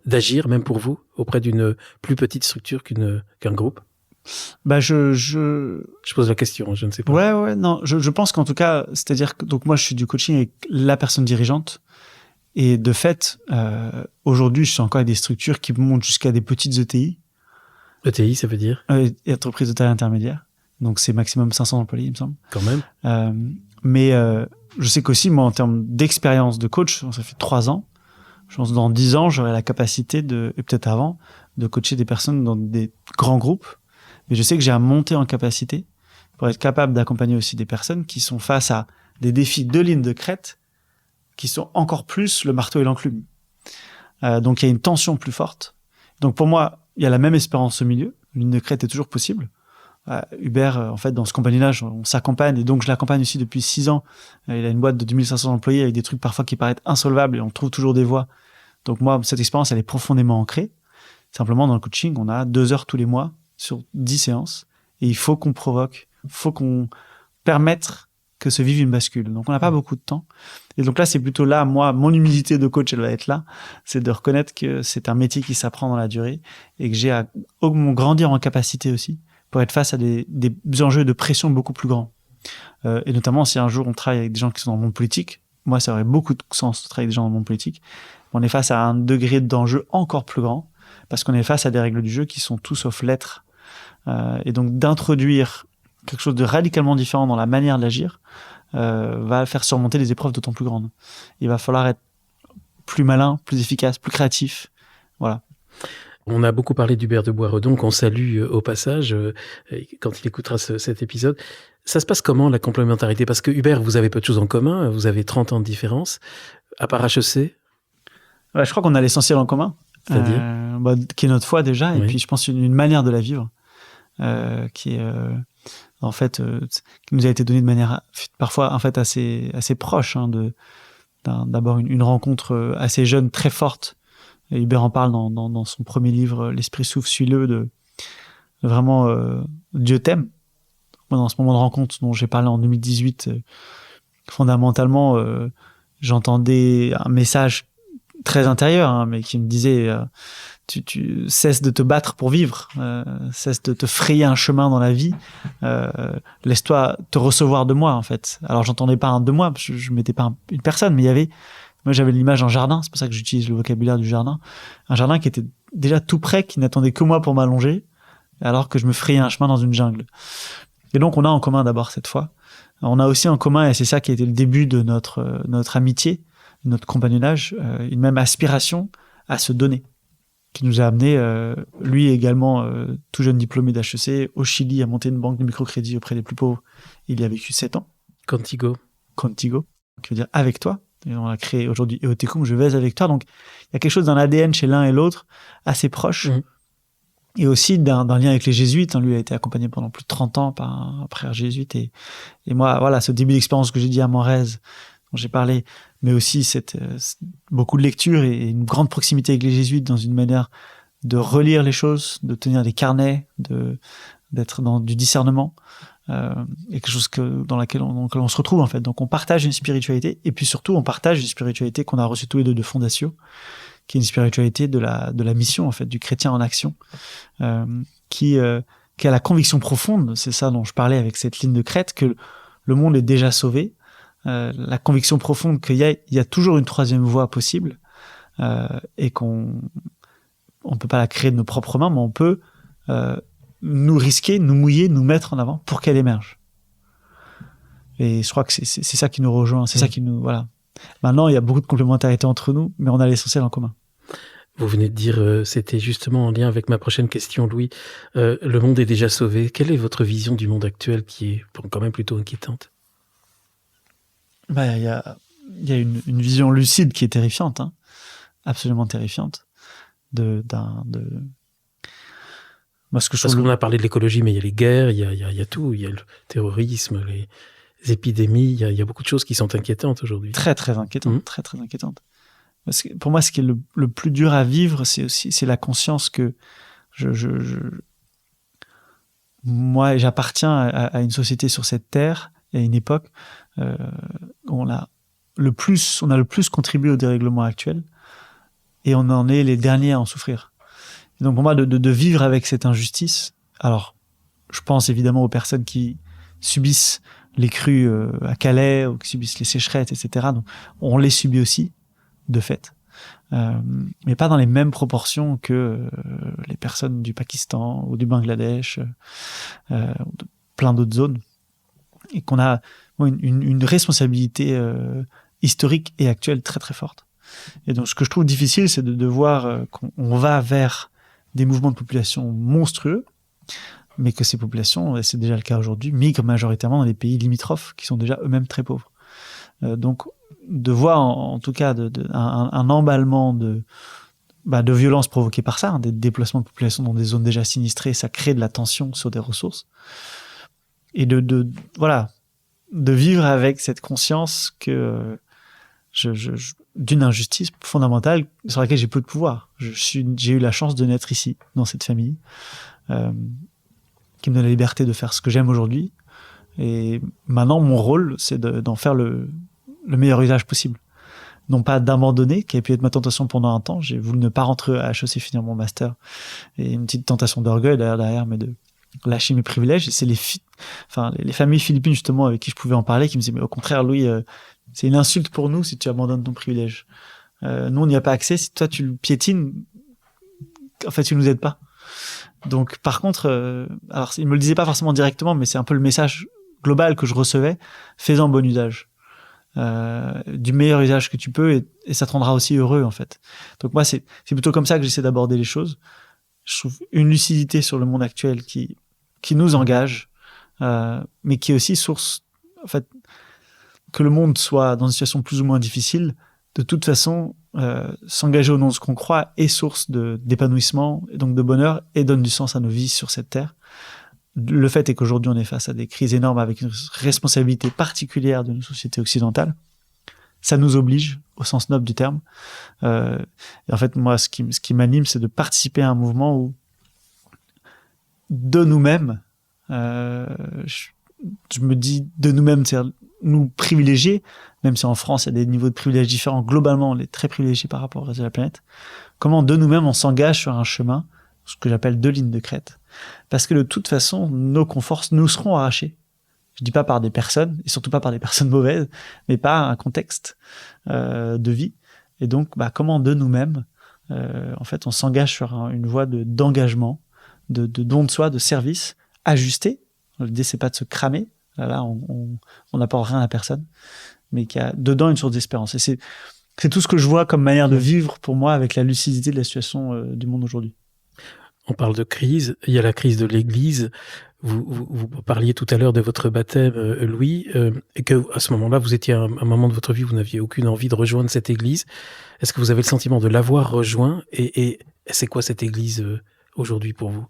d'agir même pour vous auprès d'une plus petite structure qu'un groupe. Je pose la question, je ne sais pas. Ouais, non, je pense qu'en tout cas, c'est-à-dire que donc moi je suis du coaching avec la personne dirigeante, et de fait, aujourd'hui je suis encore avec des structures qui montent jusqu'à des petites ETI. ETI, ça veut dire entreprise de taille intermédiaire. Donc c'est maximum 500 employés, il me semble. Quand même. Mais je sais qu'aussi, moi, en termes d'expérience de coach, ça fait 3 ans. Je pense que dans 10 ans, j'aurai la capacité et peut-être avant, de coacher des personnes dans des grands groupes. Mais je sais que j'ai à monter en capacité pour être capable d'accompagner aussi des personnes qui sont face à des défis de ligne de crête qui sont encore plus le marteau et l'enclume. Donc il y a une tension plus forte. Donc pour moi, il y a la même espérance au milieu. Une ligne de crête est toujours possible. Hubert, en fait, dans ce compagnonnage, on s'accompagne, et donc je l'accompagne aussi depuis 6 ans. Il a une boîte de 2500 employés avec des trucs parfois qui paraissent insolvables, et on trouve toujours des voies. Donc moi, cette expérience, elle est profondément ancrée. Simplement, dans le coaching, on a 2 heures tous les mois sur 10 séances, et il faut qu'on provoque, il faut qu'on permette que se vive une bascule. Donc on n'a pas beaucoup de temps. Et donc là, c'est plutôt là, moi, mon humilité de coach, elle va être là, c'est de reconnaître que c'est un métier qui s'apprend dans la durée, et que j'ai à grandir en capacité aussi, pour être face à des enjeux de pression beaucoup plus grands. Et notamment, si un jour on travaille avec des gens qui sont dans le monde politique, moi, ça aurait beaucoup de sens de travailler avec des gens dans le monde politique. On est face à un degré d'enjeu encore plus grand, parce qu'on est face à des règles du jeu qui sont tout sauf lettres. Et donc, d'introduire quelque chose de radicalement différent dans la manière d'agir va faire surmonter des épreuves d'autant plus grandes. Il va falloir être plus malin, plus efficace, plus créatif. Voilà. On a beaucoup parlé d'Hubert de Boisredon, qu'on salue au passage quand il écoutera cet épisode. Ça se passe comment, la complémentarité? Parce que Hubert, vous avez peu de choses en commun, vous avez 30 ans de différence. À part HEC? Ouais, je crois qu'on a l'essentiel en commun. C'est-à-dire qui est notre foi déjà, oui. Et puis je pense une manière de la vivre qui est en fait qui nous a été donnée de manière parfois en fait assez proche, d'abord une rencontre assez jeune, très forte. Et Hubert en parle dans son premier livre, L'esprit souffle, suis-le, de vraiment Dieu t'aime. Moi, dans ce moment de rencontre dont j'ai parlé en 2018, fondamentalement, j'entendais un message très intérieur, mais qui me disait tu cesses de te battre pour vivre, cesse de te frayer un chemin dans la vie, laisse-toi te recevoir de moi, en fait. Alors j'entendais pas un de moi, parce que je mettais pas une personne, mais moi j'avais l'image d'un jardin, c'est pour ça que j'utilise le vocabulaire du jardin, un jardin qui était déjà tout prêt, qui n'attendait que moi pour m'allonger, alors que je me frayais un chemin dans une jungle. Et donc on a en commun d'abord cette fois, on a aussi en commun, et c'est ça qui a été le début de notre amitié, notre compagnonnage, une même aspiration à se donner, qui nous a amené, lui également, tout jeune diplômé d'HEC, au Chili, à monter une banque de microcrédit auprès des plus pauvres. Il y a vécu 7 ans. Contigo, qui veut dire avec toi. Et on a créé aujourd'hui Eotecum, je vais avec toi. Donc, il y a quelque chose dans l'ADN chez l'un et l'autre, assez proche. Mmh. Et aussi d'un lien avec les jésuites. Lui a été accompagné pendant plus de 30 ans par un frère jésuite. Et moi, voilà, ce début d'expérience que j'ai dit à Morez, dont j'ai parlé, mais aussi beaucoup de lecture et une grande proximité avec les jésuites dans une manière de relire les choses, de tenir des carnets, d'être dans du discernement, et quelque chose dans laquelle on se retrouve en fait. Donc on partage une spiritualité, et puis surtout on partage une spiritualité qu'on a reçue tous les deux de Fondatio, qui est une spiritualité de la mission en fait, du chrétien en action, qui a la conviction profonde, c'est ça dont je parlais avec cette ligne de crête, que le monde est déjà sauvé. La conviction profonde qu'il y a toujours une troisième voie possible, et qu'on peut pas la créer de nos propres mains, mais on peut nous risquer, nous mouiller, nous mettre en avant pour qu'elle émerge. Et je crois que c'est ça qui nous rejoint, c'est ça qui nous... Voilà. Maintenant, il y a beaucoup de complémentarité entre nous, mais on a l'essentiel en commun. Vous venez de dire, c'était justement en lien avec ma prochaine question, Louis, le monde est déjà sauvé. Quelle est votre vision du monde actuel qui est quand même plutôt inquiétante? Il y a une vision lucide qui est terrifiante, absolument terrifiante. Parce qu'on a parlé de l'écologie, mais il y a les guerres, il y a tout, il y a le terrorisme, les épidémies, il y a beaucoup de choses qui sont inquiétantes aujourd'hui. Très, très inquiétantes, très, très inquiétantes. Parce que pour moi, ce qui est le plus dur à vivre, c'est la conscience que moi, j'appartiens à une société sur cette terre et à une époque où on a le plus contribué au dérèglement actuel et on en est les derniers à en souffrir. Et donc pour moi, de vivre avec cette injustice, alors je pense évidemment aux personnes qui subissent les crues à Calais ou qui subissent les sécheresses, etc. Donc on les subit aussi, de fait. Mais pas dans les mêmes proportions que les personnes du Pakistan ou du Bangladesh, ou de plein d'autres zones, et qu'on a une responsabilité historique et actuelle très très forte. Et donc ce que je trouve difficile, c'est de voir qu'on va vers des mouvements de population monstrueux, mais que ces populations, et c'est déjà le cas aujourd'hui, migrent majoritairement dans les pays limitrophes qui sont déjà eux-mêmes très pauvres. Donc de voir en tout cas un emballement de violences provoquées par ça, des déplacements de population dans des zones déjà sinistrées, ça crée de la tension sur des ressources. Et de vivre avec cette conscience que d'une injustice fondamentale sur laquelle j'ai peu de pouvoir. J'ai eu la chance de naître ici, dans cette famille, qui me donne la liberté de faire ce que j'aime aujourd'hui. Et maintenant, mon rôle, c'est d'en faire le meilleur usage possible. Non pas d'abandonner, qui a pu être ma tentation pendant un temps. J'ai voulu ne pas rentrer à HEC, finir mon master. Et une petite tentation d'orgueil derrière, mais de lâcher mes privilèges. Et c'est les familles philippines, justement, avec qui je pouvais en parler, qui me disaient, mais au contraire, Louis, c'est une insulte pour nous si tu abandonnes ton privilège. Nous, on n'y a pas accès. Si toi, tu le piétines, en fait, tu nous aides pas. Donc, par contre, alors, ils me le disaient pas forcément directement, mais c'est un peu le message global que je recevais. Fais-en bon usage. Du meilleur usage que tu peux, et ça te rendra aussi heureux, en fait. Donc, moi, c'est plutôt comme ça que j'essaie d'aborder les choses. Je trouve une lucidité sur le monde actuel qui nous engage, mais qui est aussi source, en fait, que le monde soit dans une situation plus ou moins difficile, de toute façon, s'engager au nom de ce qu'on croit est source d'épanouissement, et donc de bonheur, et donne du sens à nos vies sur cette terre. Le fait est qu'aujourd'hui, on est face à des crises énormes avec une responsabilité particulière de nos sociétés occidentales. Ça nous oblige, au sens noble du terme. Et en fait, moi, ce qui m'anime, c'est de participer à un mouvement où, de nous-mêmes, je me dis de nous-mêmes, c'est-à-dire nous privilégier, même si en France, il y a des niveaux de privilèges différents. Globalement, on est très privilégiés par rapport au reste de la planète. Comment, de nous-mêmes, on s'engage sur un chemin, ce que j'appelle 2 lignes de crête. Parce que de toute façon, nos conforts nous seront arrachés. Je dis pas par des personnes, et surtout pas par des personnes mauvaises, mais par un contexte de vie. Et donc, comment de nous-mêmes, en fait, on s'engage sur une voie d'engagement, de don de soi, de service, ajusté. L'idée, c'est pas de se cramer. Là, on n'apporte rien à personne, mais qu'il y a dedans une source d'espérance. Et c'est tout ce que je vois comme manière de vivre pour moi avec la lucidité de la situation du monde aujourd'hui. On parle de crise, il y a la crise de l'Église. Vous parliez tout à l'heure de votre baptême, Louis, et que à ce moment-là, vous étiez à un moment de votre vie où vous n'aviez aucune envie de rejoindre cette Église. Est-ce que vous avez le sentiment de l'avoir rejoint, et c'est quoi cette Église aujourd'hui pour vous?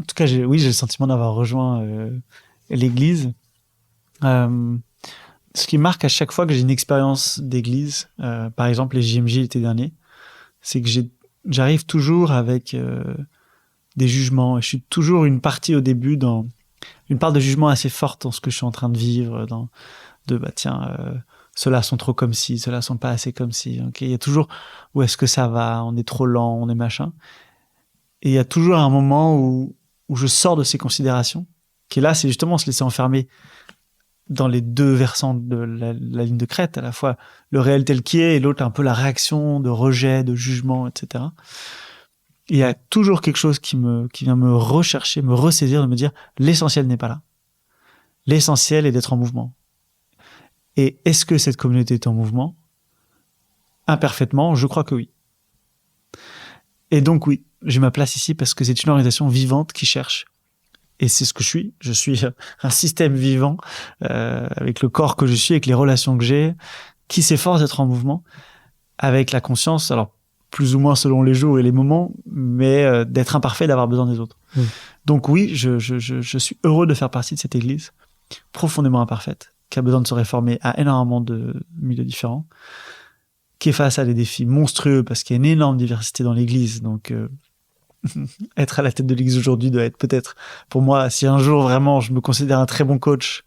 En tout cas, j'ai le sentiment d'avoir rejoint l'Église. Ce qui marque à chaque fois que j'ai une expérience d'Église, par exemple les JMJ l'été dernier, c'est que j'arrive toujours avec des jugements, et je suis toujours une partie au début dans une part de jugement assez forte dans ce que je suis en train de vivre, ceux-là sont trop comme ci, ceux-là sont pas assez comme ci. Okay, il y a toujours où est-ce que ça va, on est trop lent, on est machin. Et il y a toujours un moment où je sors de ces considérations, qui là, c'est justement se laisser enfermer dans les deux versants de la ligne de crête, à la fois le réel tel qu'il est, et l'autre un peu la réaction de rejet, de jugement, etc. Et il y a toujours quelque chose qui vient me rechercher, me ressaisir, de me dire l'essentiel n'est pas là. L'essentiel est d'être en mouvement. Et est-ce que cette communauté est en mouvement? Imparfaitement, je crois que oui. Et donc oui, j'ai ma place ici parce que c'est une organisation vivante qui cherche. Et c'est ce que je suis. Je suis un système vivant, avec le corps que je suis, avec les relations que j'ai, qui s'efforce d'être en mouvement, avec la conscience, alors plus ou moins selon les jours et les moments, mais d'être imparfait, d'avoir besoin des autres. Mmh. Donc oui, je suis heureux de faire partie de cette église, profondément imparfaite, qui a besoin de se réformer à énormément de milieux différents, qui est face à des défis monstrueux, parce qu'il y a une énorme diversité dans l'église, donc être à la tête de l'Église aujourd'hui doit être peut-être, pour moi, si un jour vraiment je me considère un très bon coach,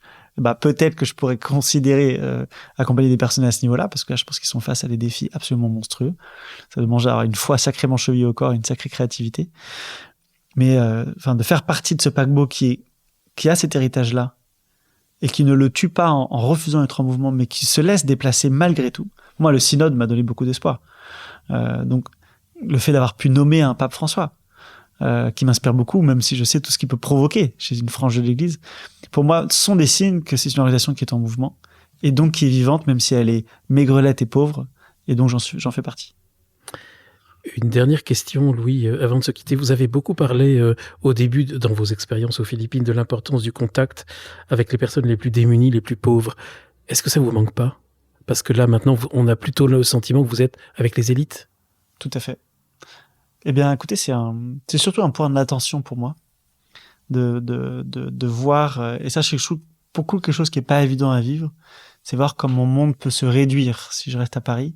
peut-être que je pourrais considérer accompagner des personnes à ce niveau-là, parce que là, je pense qu'ils sont face à des défis absolument monstrueux. Ça demande d'avoir une foi sacrément chevillée au corps, une sacrée créativité. Mais de faire partie de ce paquebot qui a cet héritage-là, et qui ne le tue pas en refusant d'être en mouvement, mais qui se laisse déplacer malgré tout. Moi, le synode m'a donné beaucoup d'espoir. Donc, le fait d'avoir pu nommer un pape François, qui m'inspire beaucoup, même si je sais tout ce qu'il peut provoquer chez une frange de l'Église, pour moi, sont des signes que c'est une organisation qui est en mouvement, et donc qui est vivante, même si elle est maigrelette et pauvre, et donc j'en fais partie. Une dernière question, Louis, avant de se quitter. Vous avez beaucoup parlé au début, dans vos expériences aux Philippines, de l'importance du contact avec les personnes les plus démunies, les plus pauvres. Est-ce que ça vous manque pas? Parce que là, maintenant, on a plutôt le sentiment que vous êtes avec les élites. Tout à fait. Eh bien, écoutez, c'est surtout un point d'attention pour moi, de voir, et ça, c'est beaucoup quelque chose qui est pas évident à vivre, c'est voir comme mon monde peut se réduire si je reste à Paris,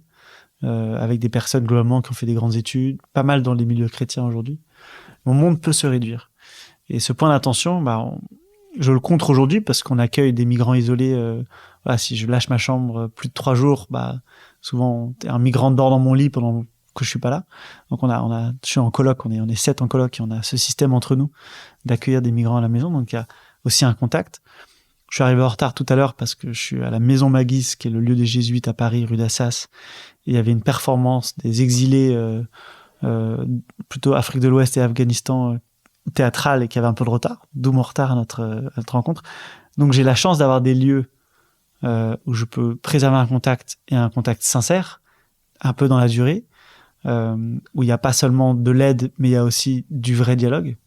avec des personnes globalement qui ont fait des grandes études, pas mal dans les milieux chrétiens aujourd'hui. Mon monde peut se réduire. Et ce point d'attention, je le contre aujourd'hui parce qu'on accueille des migrants isolés. Si je lâche ma chambre plus de 3 jours, souvent un migrant dort dans mon lit pendant que je suis pas là. Donc je suis en coloc, on est 7 en coloc et on a ce système entre nous d'accueillir des migrants à la maison. Donc il y a aussi un contact. Je suis arrivé en retard tout à l'heure parce que je suis à la Maison Maguis, qui est le lieu des Jésuites à Paris, rue d'Assas. Et il y avait une performance des exilés, plutôt Afrique de l'Ouest et Afghanistan, théâtrale, et qui avait un peu de retard, d'où mon retard à notre rencontre. Donc j'ai la chance d'avoir des lieux où je peux préserver un contact, et un contact sincère, un peu dans la durée, où il n'y a pas seulement de l'aide, mais il y a aussi du vrai dialogue.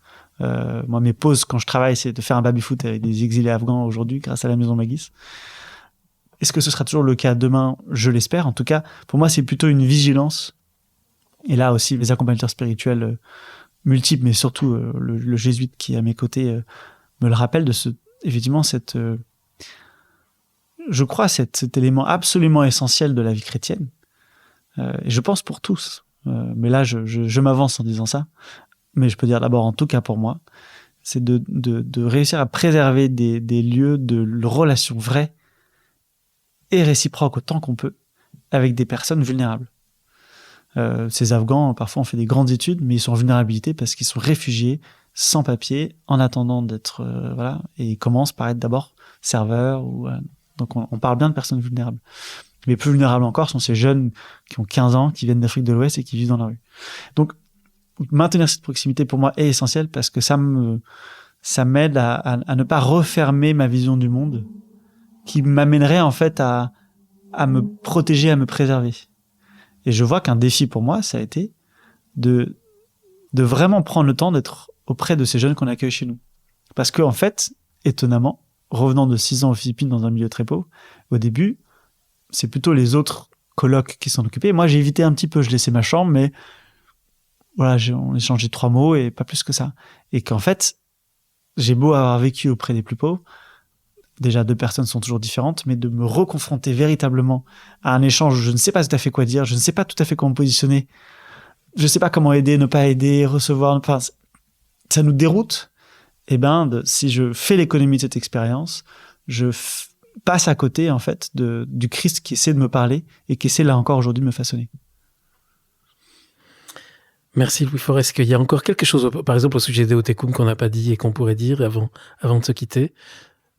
Moi, mes pauses quand je travaille, c'est de faire un baby-foot avec des exilés afghans aujourd'hui, grâce à la Maison Maguis. Est-ce que ce sera toujours le cas demain? Je l'espère. En tout cas, pour moi, c'est plutôt une vigilance. Et là aussi, les accompagnateurs spirituels multiples, mais surtout le jésuite qui est à mes côtés me le rappelle de effectivement je crois cet élément absolument essentiel de la vie chrétienne. Et je pense pour tous. Mais là, je m'avance en disant ça. Mais je peux dire d'abord, en tout cas pour moi, c'est de réussir à préserver des lieux de relations vraies et réciproques autant qu'on peut avec des personnes vulnérables. Ces Afghans, parfois, ont fait des grandes études, mais ils sont en vulnérabilité parce qu'ils sont réfugiés, sans papier, en attendant d'être... et ils commencent par être d'abord serveurs. Donc on parle bien de personnes vulnérables. Mais plus vulnérables encore sont ces jeunes qui ont 15 ans, qui viennent d'Afrique de l'Ouest et qui vivent dans la rue. Donc, maintenir cette proximité, pour moi, est essentiel parce que ça m'aide à ne pas refermer ma vision du monde, qui m'amènerait en fait à me protéger, à me préserver. Et je vois qu'un défi pour moi, ça a été de vraiment prendre le temps d'être auprès de ces jeunes qu'on accueille chez nous. Parce que, en fait, étonnamment, revenant de 6 ans aux Philippines dans un milieu très pauvre, au début, c'est plutôt les autres colocs qui s'en occupaient. Moi, j'ai évité un petit peu, je laissais ma chambre, mais voilà, on échangeait 3 mots et pas plus que ça. Et qu'en fait, j'ai beau avoir vécu auprès des plus pauvres, déjà 2 personnes sont toujours différentes, mais de me reconfronter véritablement à un échange où je ne sais pas tout à fait quoi dire, je ne sais pas tout à fait comment me positionner, je ne sais pas comment aider, ne pas aider, recevoir, ça nous déroute. Et si je fais l'économie de cette expérience, je passe à côté, en fait, du Christ qui essaie de me parler et qui essaie, là encore, aujourd'hui, de me façonner. Merci Louis Forest. Qu'il y a encore quelque chose, par exemple, au sujet d'Eotecum qu'on n'a pas dit et qu'on pourrait dire avant de se quitter.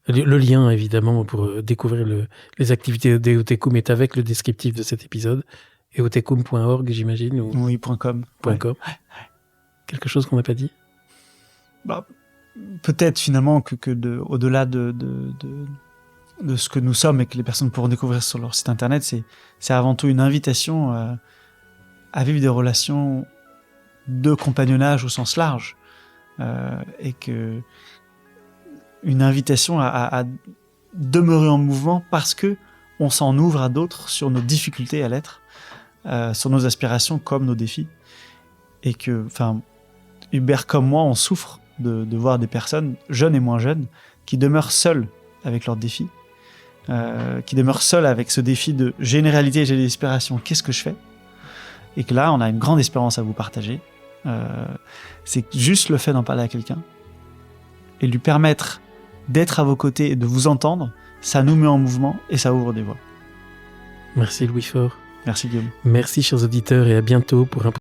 Le lien, évidemment, pour découvrir les activités d'Eotecum est avec le descriptif de cet épisode. eotecum.org, j'imagine, ou... Oui, .com. .com. Ouais. Quelque chose qu'on n'a pas dit? Peut-être finalement que au-delà de ce que nous sommes et que les personnes pourront découvrir sur leur site internet, c'est avant tout une invitation à vivre des relations de compagnonnage au sens large, et que une invitation à demeurer en mouvement parce que on s'en ouvre à d'autres sur nos difficultés à l'être, sur nos aspirations comme nos défis, et que, Hubert comme moi, on souffre de voir des personnes, jeunes et moins jeunes, qui demeurent seules avec leurs défis, qui demeurent seules avec ce défi de j'ai une réalité, j'ai des aspirations, qu'est-ce que je fais? Et que là, on a une grande espérance à vous partager, C'est juste le fait d'en parler à quelqu'un et lui permettre d'être à vos côtés et de vous entendre, ça nous met en mouvement et ça ouvre des voies. Merci Louis Faure. Merci Guillaume. Merci chers auditeurs et à bientôt pour un